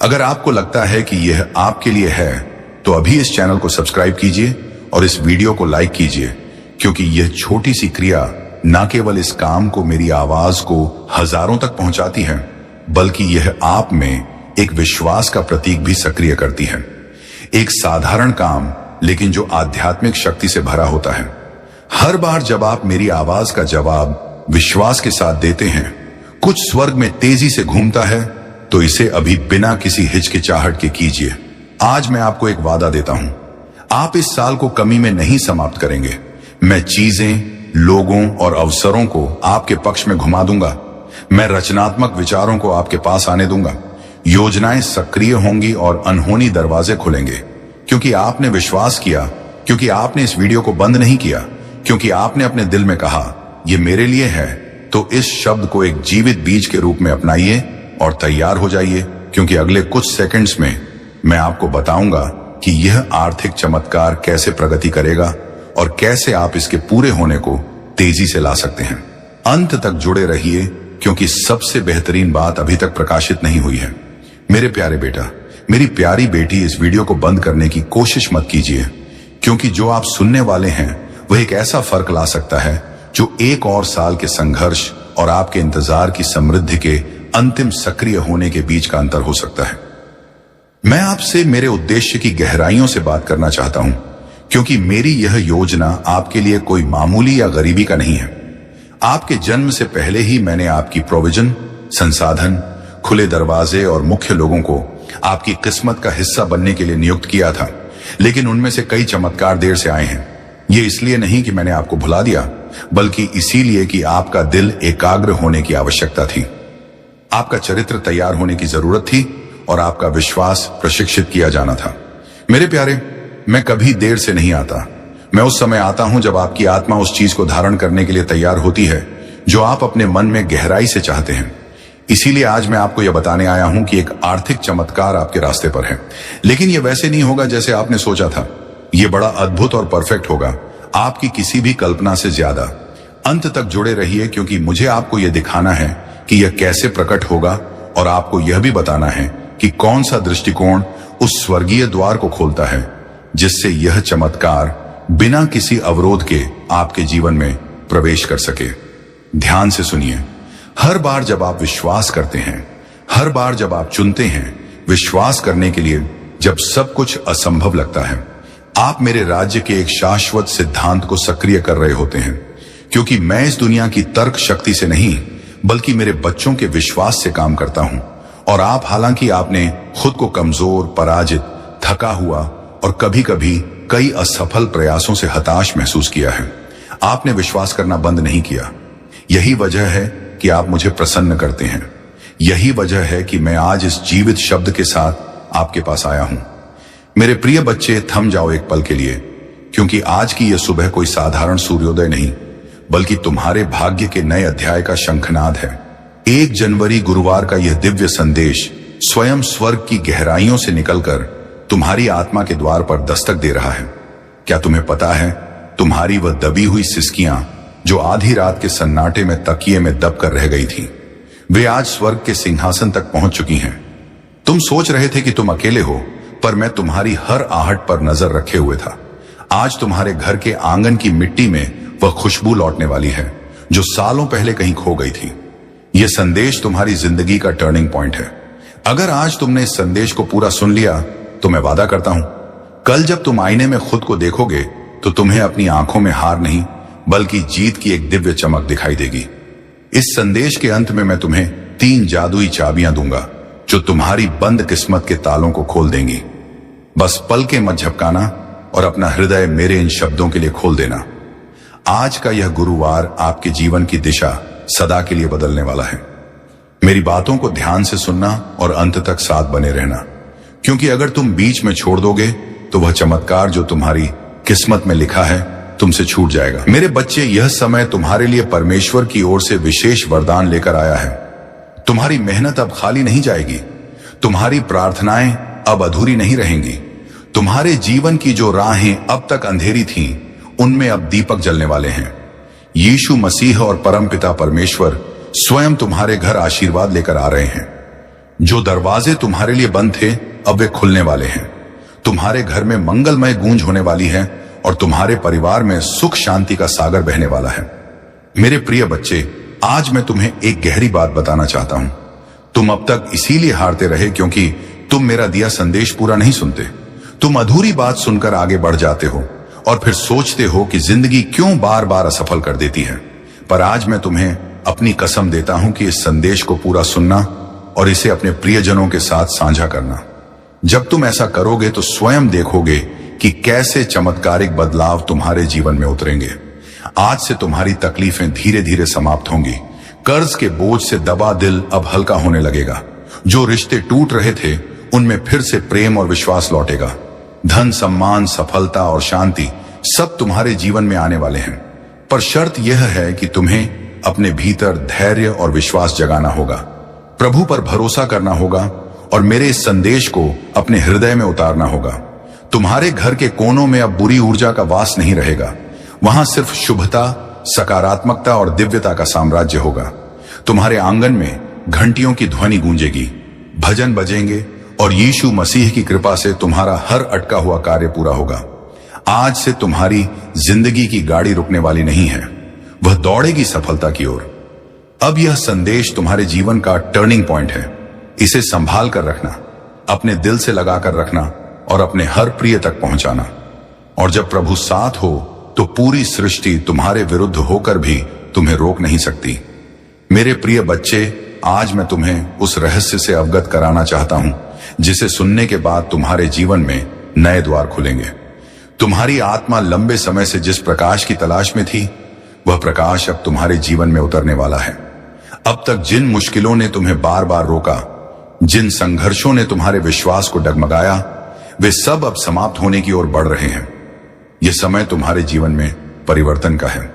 अगर आपको लगता है कि यह आपके लिए है, तो अभी इस चैनल को सब्सक्राइब कीजिए और इस वीडियो को लाइक कीजिए, क्योंकि यह छोटी सी क्रिया न केवल इस काम को, मेरी आवाज को हजारों तक पहुंचाती है, बल्कि यह आप में एक विश्वास का प्रतीक भी सक्रिय करती है। एक साधारण काम, लेकिन जो आध्यात्मिक शक्ति से भरा होता है। हर बार जब आप मेरी आवाज का जवाब विश्वास के साथ देते हैं, कुछ स्वर्ग में तेजी से घूमता है। तो इसे अभी बिना किसी हिचकिचाहट के कीजिए। आज मैं आपको एक वादा देता हूं, आप इस साल को कमी में नहीं समाप्त करेंगे। मैं चीजें, लोगों और अवसरों को आपके पक्ष में घुमा दूंगा। मैं रचनात्मक विचारों को आपके पास आने दूंगा। योजनाएं सक्रिय होंगी और अनहोनी दरवाजे खुलेंगे, क्योंकि आपने विश्वास किया, क्योंकि आपने इस वीडियो को बंद नहीं किया, क्योंकि आपने अपने दिल में कहा, यह मेरे लिए है। तो इस शब्द को एक जीवित बीज के रूप में अपनाइए और तैयार हो जाइए, क्योंकि अगले कुछ सेकंड्स में मैं आपको बताऊंगा कि यह आर्थिक चमत्कार कैसे प्रगति करेगा और कैसे आप इसके पूरे होने को तेजी से ला सकते हैं। अंत तक जुड़े रहिए, क्योंकि सबसे बेहतरीन बात अभी तक प्रकाशित नहीं हुई है। मेरे प्यारे बेटा, मेरी प्यारी बेटी, इस वीडियो को बंद करने की कोशिश मत कीजिए, क्योंकि जो आप सुनने वाले हैं वह एक ऐसा फर्क ला सकता है जो एक और साल के संघर्ष और आपके इंतजार की समृद्धि के अंतिम सक्रिय होने के बीच का अंतर हो सकता है। मैं आपसे मेरे उद्देश्य की गहराइयों से बात करना चाहता हूं, क्योंकि मेरी यह योजना आपके लिए कोई मामूली या गरीबी का नहीं है। आपके जन्म से पहले ही मैंने आपकी प्रोविजन, संसाधन, खुले दरवाजे और मुख्य लोगों को आपकी किस्मत का हिस्सा बनने के लिए नियुक्त किया था। लेकिन उनमें से कई चमत्कार देर से आए हैं। ये इसलिए नहीं कि मैंने आपको भुला दिया, बल्कि इसीलिए कि आपका दिल एकाग्र होने की आवश्यकता थी। आपका चरित्र तैयार होने की जरूरत थी और आपका विश्वास प्रशिक्षित किया जाना था। मेरे प्यारे, मैं कभी देर से नहीं आता। मैं उस समय आता हूं जब आपकी आत्मा उस चीज को धारण करने के लिए तैयार होती है जो आप अपने मन में गहराई से चाहते हैं। इसीलिए आज मैं आपको यह बताने आया हूं कि एक आर्थिक चमत्कार आपके रास्ते पर है। लेकिन यह वैसे नहीं होगा जैसे आपने सोचा था। यह बड़ा अद्भुत और परफेक्ट होगा, आपकी किसी भी कल्पना से ज्यादा। अंत तक जुड़े रहिए, क्योंकि मुझे आपको यह दिखाना है कि यह कैसे प्रकट होगा, और आपको यह भी बताना है कि कौन सा दृष्टिकोण उस स्वर्गीय द्वार को खोलता है जिससे यह चमत्कार बिना किसी अवरोध के आपके जीवन में प्रवेश कर सके। ध्यान से सुनिए। हर बार जब आप विश्वास करते हैं, हर बार जब आप चुनते हैं विश्वास करने के लिए, जब सब कुछ असंभव लगता है, आप मेरे राज्य के एक शाश्वत सिद्धांत को सक्रिय कर रहे होते हैं। क्योंकि मैं इस दुनिया की तर्क शक्ति से नहीं, बल्कि मेरे बच्चों के विश्वास से काम करता हूं। और आप, हालांकि आपने खुद को कमजोर, पराजित, थका हुआ और कभी कभी कई असफल प्रयासों से हताश महसूस किया है, आपने विश्वास करना बंद नहीं किया। यही वजह है कि आप मुझे प्रसन्न करते हैं। यही वजह है कि मैं आज इस जीवित शब्द के साथ आपके पास आया हूं। मेरे प्रिय बच्चे, थम जाओ एक पल के लिए, क्योंकि आज की यह सुबह कोई साधारण सूर्योदय नहीं, बल्कि तुम्हारे भाग्य के नए अध्याय का शंखनाद है। 1 जनवरी गुरुवार का यह दिव्य संदेश स्वयं स्वर्ग की गहराइयों से निकलकर तुम्हारी आत्मा के द्वार पर दस्तक दे रहा है। क्या तुम्हें पता है, तुम्हारी वह दबी हुई सिसकियां जो आधी रात के सन्नाटे में तकिए में दब कर रह गई थी, वे आज स्वर्ग के सिंहासन तक पहुंच चुकी हैं। तुम सोच रहे थे कि तुम अकेले हो, पर मैं तुम्हारी हर आहट पर नजर रखे हुए था। आज तुम्हारे घर के आंगन की मिट्टी में वह खुशबू लौटने वाली है जो सालों पहले कहीं खो गई थी। यह संदेश तुम्हारी जिंदगी का टर्निंग पॉइंट है। अगर आज तुमने इस संदेश को पूरा सुन लिया, तो मैं वादा करता हूं, कल जब तुम आईने में खुद को देखोगे तो तुम्हें अपनी आंखों में हार नहीं, बल्कि जीत की एक दिव्य चमक दिखाई देगी। इस संदेश के अंत में मैं तुम्हें 3 जादुई चाबियां दूंगा जो तुम्हारी बंद किस्मत के तालों को खोल देंगी। बस पलकें मत झपकाना और अपना हृदय मेरे इन शब्दों के लिए खोल देना। आज का यह गुरुवार आपके जीवन की दिशा सदा के लिए बदलने वाला है। मेरी बातों को ध्यान से सुनना और अंत तक साथ बने रहना, क्योंकि अगर तुम बीच में छोड़ दोगे तो वह चमत्कार जो तुम्हारी किस्मत में लिखा है तुमसे छूट जाएगा। मेरे बच्चे, यह समय तुम्हारे लिए परमेश्वर की ओर से विशेष वरदान लेकर आया है। तुम्हारी मेहनत अब खाली नहीं जाएगी, तुम्हारी प्रार्थनाएं अब अधूरी नहीं रहेंगी। तुम्हारे जीवन की जो राहें अब तक अंधेरी थीं, उनमें अब दीपक जलने वाले हैं। यीशु मसीह और परमपिता परमेश्वर स्वयं तुम्हारे घर आशीर्वाद लेकर आ रहे हैं। जो दरवाजे तुम्हारे लिए बंद थे, अब वे खुलने वाले हैं। तुम्हारे घर में मंगलमय गूंज होने वाली है और तुम्हारे परिवार में सुख शांति का सागर बहने वाला है। मेरे प्रिय बच्चे, आज मैं तुम्हें एक गहरी बात बताना चाहता हूं। तुम अब तक इसीलिए हारते रहे क्योंकि तुम मेरा दिया संदेश पूरा नहीं सुनते। तुम अधूरी बात सुनकर आगे बढ़ जाते हो और फिर सोचते हो कि जिंदगी क्यों बार बार असफल कर देती है। पर आज मैं तुम्हें अपनी कसम देता हूं कि इस संदेश को पूरा सुनना और इसे अपने प्रियजनों के साथ साझा करना। जब तुम ऐसा करोगे तो स्वयं देखोगे कि कैसे चमत्कारिक बदलाव तुम्हारे जीवन में उतरेंगे। आज से तुम्हारी तकलीफें धीरे धीरे समाप्त होंगी। कर्ज के बोझ से दबा दिल अब हल्का होने लगेगा। जो रिश्ते टूट रहे थे, उनमें फिर से प्रेम और विश्वास लौटेगा। धन, सम्मान, सफलता और शांति सब तुम्हारे जीवन में आने वाले हैं। पर शर्त यह है कि तुम्हें अपने भीतर धैर्य और विश्वास जगाना होगा, प्रभु पर भरोसा करना होगा और मेरे इस संदेश को अपने हृदय में उतारना होगा। तुम्हारे घर के कोनों में अब बुरी ऊर्जा का वास नहीं रहेगा। वहां सिर्फ शुभता, सकारात्मकता और दिव्यता का साम्राज्य होगा। तुम्हारे आंगन में घंटियों की ध्वनि गूंजेगी, भजन बजेंगे और यीशु मसीह की कृपा से तुम्हारा हर अटका हुआ कार्य पूरा होगा। आज से तुम्हारी जिंदगी की गाड़ी रुकने वाली नहीं है, वह दौड़ेगी सफलता की ओर। अब यह संदेश तुम्हारे जीवन का टर्निंग पॉइंट है। इसे संभाल कर रखना, अपने दिल से लगाकर रखना और अपने हर प्रिय तक पहुंचाना। और जब प्रभु साथ हो तो पूरी सृष्टि तुम्हारे विरुद्ध होकर भी तुम्हें रोक नहीं सकती। मेरे प्रिय बच्चे, आज मैं तुम्हें उस रहस्य से अवगत कराना चाहता हूं जिसे सुनने के बाद तुम्हारे जीवन में नए द्वार खुलेंगे। तुम्हारी आत्मा लंबे समय से जिस प्रकाश की तलाश में थी, वह प्रकाश अब तुम्हारे जीवन में उतरने वाला है। अब तक जिन मुश्किलों ने तुम्हें बार बार रोका, जिन संघर्षों ने तुम्हारे विश्वास को डगमगाया, वे सब अब समाप्त होने की ओर बढ़ रहे हैं। यह समय तुम्हारे जीवन में परिवर्तन का है।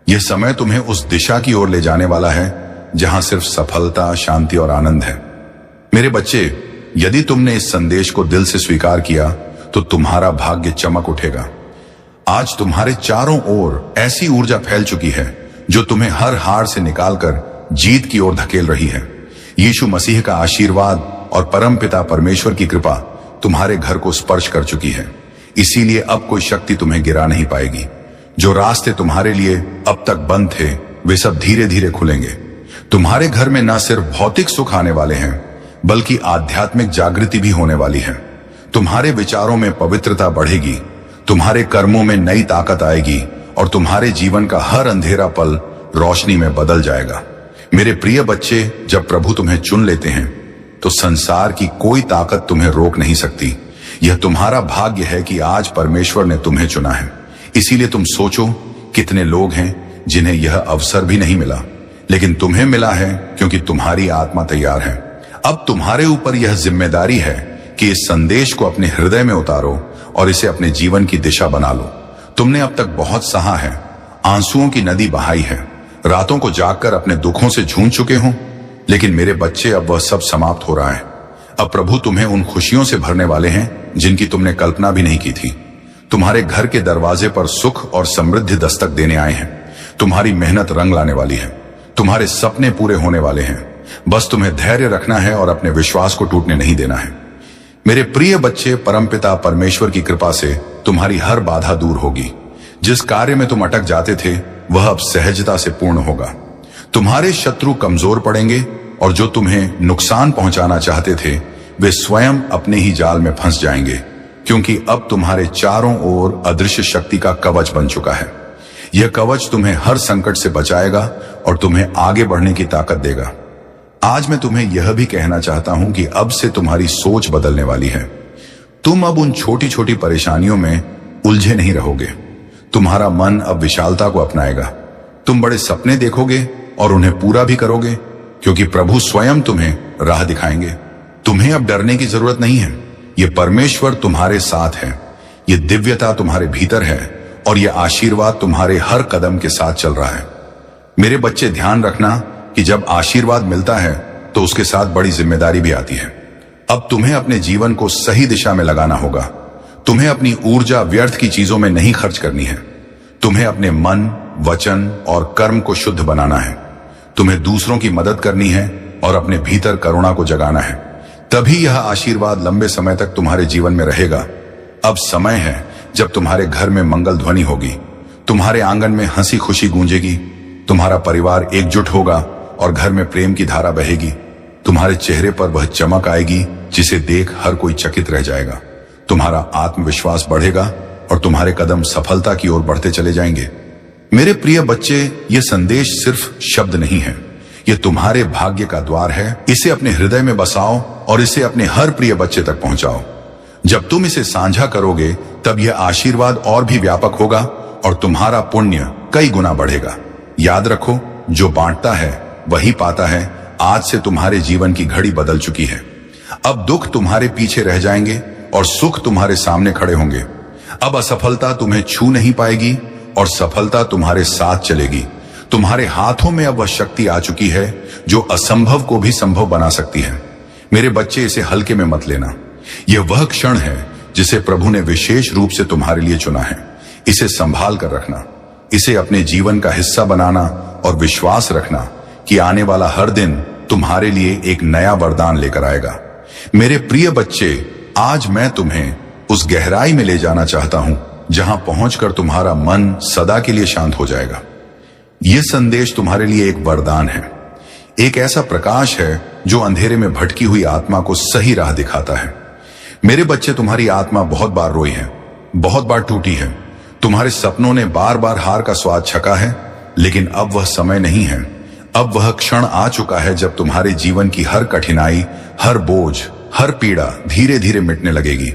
यह समय तुम्हें उस दिशा की ओर ले जाने वाला है जहां सिर्फ सफलता, शांति और आनंद है। मेरे बच्चे, यदि तुमने इस संदेश को दिल से स्वीकार किया तो तुम्हारा भाग्य चमक उठेगा। आज तुम्हारे चारों ओर ऐसी ऊर्जा फैल चुकी है जो तुम्हें हर हार से निकालकर जीत की ओर धकेल रही है। यीशु मसीह का आशीर्वाद और परमपिता परमेश्वर की कृपा तुम्हारे घर को स्पर्श कर चुकी है। इसीलिए अब कोई शक्ति तुम्हें गिरा नहीं पाएगी। जो रास्ते तुम्हारे लिए अब तक बंद थे, वे सब धीरे धीरे खुलेंगे। तुम्हारे घर में न सिर्फ भौतिक सुख आने वाले हैं, बल्कि आध्यात्मिक जागृति भी होने वाली है। तुम्हारे विचारों में पवित्रता बढ़ेगी, तुम्हारे कर्मों में नई ताकत आएगी और तुम्हारे जीवन का हर अंधेरा पल रोशनी में बदल जाएगा। मेरे प्रिय बच्चे, जब प्रभु तुम्हें चुन लेते हैं तो संसार की कोई ताकत तुम्हें रोक नहीं सकती। यह तुम्हारा भाग्य है कि आज परमेश्वर ने तुम्हें चुना है। इसीलिए तुम सोचो, कितने लोग हैं जिन्हें यह अवसर भी नहीं मिला, लेकिन तुम्हें मिला है क्योंकि तुम्हारी आत्मा तैयार है। अब तुम्हारे ऊपर यह जिम्मेदारी है कि इस संदेश को अपने हृदय में उतारो और इसे अपने जीवन की दिशा बना लो। तुमने अब तक बहुत सहा है, आंसुओं की नदी बहाई है, रातों को जागकर अपने दुखों से झूम चुके हो, लेकिन मेरे बच्चे, अब वह सब समाप्त हो रहा है। अब प्रभु तुम्हें उन खुशियों से भरने वाले हैं जिनकी तुमने कल्पना भी नहीं की थी। तुम्हारे घर के दरवाजे पर सुख और समृद्धि दस्तक देने आए हैं। तुम्हारी मेहनत रंग लाने वाली है, तुम्हारे सपने पूरे होने वाले हैं। बस तुम्हें धैर्य रखना है और अपने विश्वास को टूटने नहीं देना है। मेरे प्रिय बच्चे, परमपिता परमेश्वर की कृपा से तुम्हारी हर बाधा दूर होगी। जिस कार्य में तुम अटक जाते थे, वह अब सहजता से पूर्ण होगा। तुम्हारे शत्रु कमजोर पड़ेंगे और जो तुम्हें नुकसान पहुंचाना चाहते थे, वे स्वयं अपने ही जाल में फंस जाएंगे, क्योंकि अब तुम्हारे चारों ओर अदृश्य शक्ति का कवच बन चुका है। यह कवच तुम्हें हर संकट से बचाएगा और तुम्हें आगे बढ़ने की ताकत देगा। आज मैं तुम्हें यह भी कहना चाहता हूं कि अब से तुम्हारी सोच बदलने वाली है। तुम अब उन छोटी छोटी परेशानियों में उलझे नहीं रहोगे। तुम्हारा मन अब विशालता को अपनाएगा। तुम बड़े सपने देखोगे और उन्हें पूरा भी करोगे। क्योंकि प्रभु स्वयं तुम्हें राह दिखाएंगे। तुम्हें अब डरने की जरूरत नहीं है। ये परमेश्वर तुम्हारे साथ है, ये दिव्यता तुम्हारे भीतर है और ये आशीर्वाद तुम्हारे हर कदम के साथ चल रहा है। मेरे बच्चे, ध्यान रखना कि जब आशीर्वाद मिलता है तो उसके साथ बड़ी जिम्मेदारी भी आती है। अब तुम्हें अपने जीवन को सही दिशा में लगाना होगा। तुम्हें अपनी ऊर्जा व्यर्थ की चीजों में नहीं खर्च करनी है। तुम्हें अपने मन, वचन और कर्म को शुद्ध बनाना है। तुम्हें दूसरों की मदद करनी है और अपने भीतर करुणा को जगाना है। तभी यह आशीर्वाद लंबे समय तक तुम्हारे जीवन में रहेगा। अब समय है जब तुम्हारे घर में मंगल ध्वनि होगी, तुम्हारे आंगन में हंसी खुशी गूंजेगी, तुम्हारा परिवार एकजुट होगा और घर में प्रेम की धारा बहेगी। तुम्हारे चेहरे पर वह चमक आएगी जिसे देख हर कोई चकित रह जाएगा। तुम्हारा आत्मविश्वास बढ़ेगा और तुम्हारे कदम सफलता की ओर बढ़ते चले जाएंगे। मेरे प्रिय बच्चे, यह संदेश सिर्फ शब्द नहीं है, यह तुम्हारे भाग्य का द्वार है। इसे अपने हृदय में बसाओ और इसे अपने हर प्रिय बच्चे तक पहुंचाओ। जब तुम इसे साझा करोगे तब यह आशीर्वाद और भी व्यापक होगा और तुम्हारा पुण्य कई गुना बढ़ेगा। याद रखो, जो बांटता है वही पाता है। आज से तुम्हारे जीवन की घड़ी बदल चुकी है। अब दुख तुम्हारे पीछे रह जाएंगे और सुख तुम्हारे सामने खड़े होंगे। अब असफलता तुम्हें छू नहीं पाएगी और सफलता तुम्हारे साथ चलेगी। तुम्हारे हाथों में अब वह शक्ति आ चुकी है जो असंभव को भी संभव बना सकती है। मेरे बच्चे, इसे हल्के में मत लेना। यह वह क्षण है जिसे प्रभु ने विशेष रूप से तुम्हारे लिए चुना है। इसे संभाल कर रखना, इसे अपने जीवन का हिस्सा बनाना और विश्वास रखना कि आने वाला हर दिन तुम्हारे लिए एक नया वरदान लेकर आएगा। मेरे प्रिय बच्चे, आज मैं तुम्हें उस गहराई में ले जाना चाहता हूं जहां पहुंचकर तुम्हारा मन सदा के लिए शांत हो जाएगा। यह संदेश तुम्हारे लिए एक वरदान है, एक ऐसा प्रकाश है जो अंधेरे में भटकी हुई आत्मा को सही राह दिखाता है। मेरे बच्चे, तुम्हारी आत्मा बहुत बार रोई है, बहुत बार टूटी है। तुम्हारे सपनों ने बार बार हार का स्वाद छका है, लेकिन अब वह समय नहीं है। अब वह क्षण आ चुका है जब तुम्हारे जीवन की हर कठिनाई, हर बोझ, हर पीड़ा धीरे धीरे मिटने लगेगी।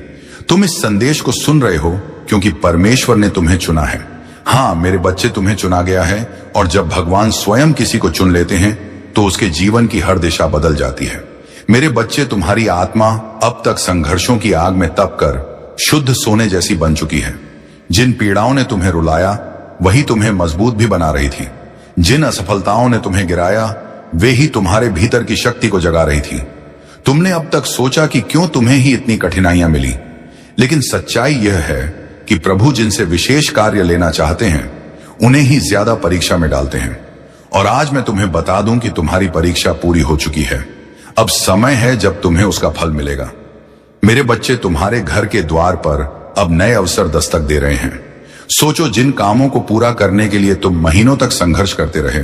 तुम इस संदेश को सुन रहे हो क्योंकि परमेश्वर ने तुम्हें चुना है। हाँ मेरे बच्चे, तुम्हें चुना गया है और जब भगवान स्वयं किसी को चुन लेते हैं तो उसके जीवन की हर दिशा बदल जाती है। मेरे बच्चे, तुम्हारी आत्मा अब तक संघर्षों की आग में तप कर शुद्ध सोने जैसी बन चुकी है। जिन पीड़ाओं ने तुम्हें रुलाया वही तुम्हें मजबूत भी बना रही थी। जिन असफलताओं ने तुम्हें गिराया वे ही तुम्हारे भीतर की शक्ति को जगा रही थी। तुमने अब तक सोचा कि क्यों तुम्हें ही इतनी कठिनाइयां मिली, लेकिन सच्चाई यह है कि प्रभु जिनसे विशेष कार्य लेना चाहते हैं उन्हें ही ज्यादा परीक्षा में डालते हैं। और आज मैं तुम्हें बता दूं कि तुम्हारी परीक्षा पूरी हो चुकी है। अब समय है जब तुम्हें उसका फल मिलेगा। मेरे बच्चे, तुम्हारे घर के द्वार पर अब नए अवसर दस्तक दे रहे हैं। सोचो, जिन कामों को पूरा करने के लिए तुम महीनों तक संघर्ष करते रहे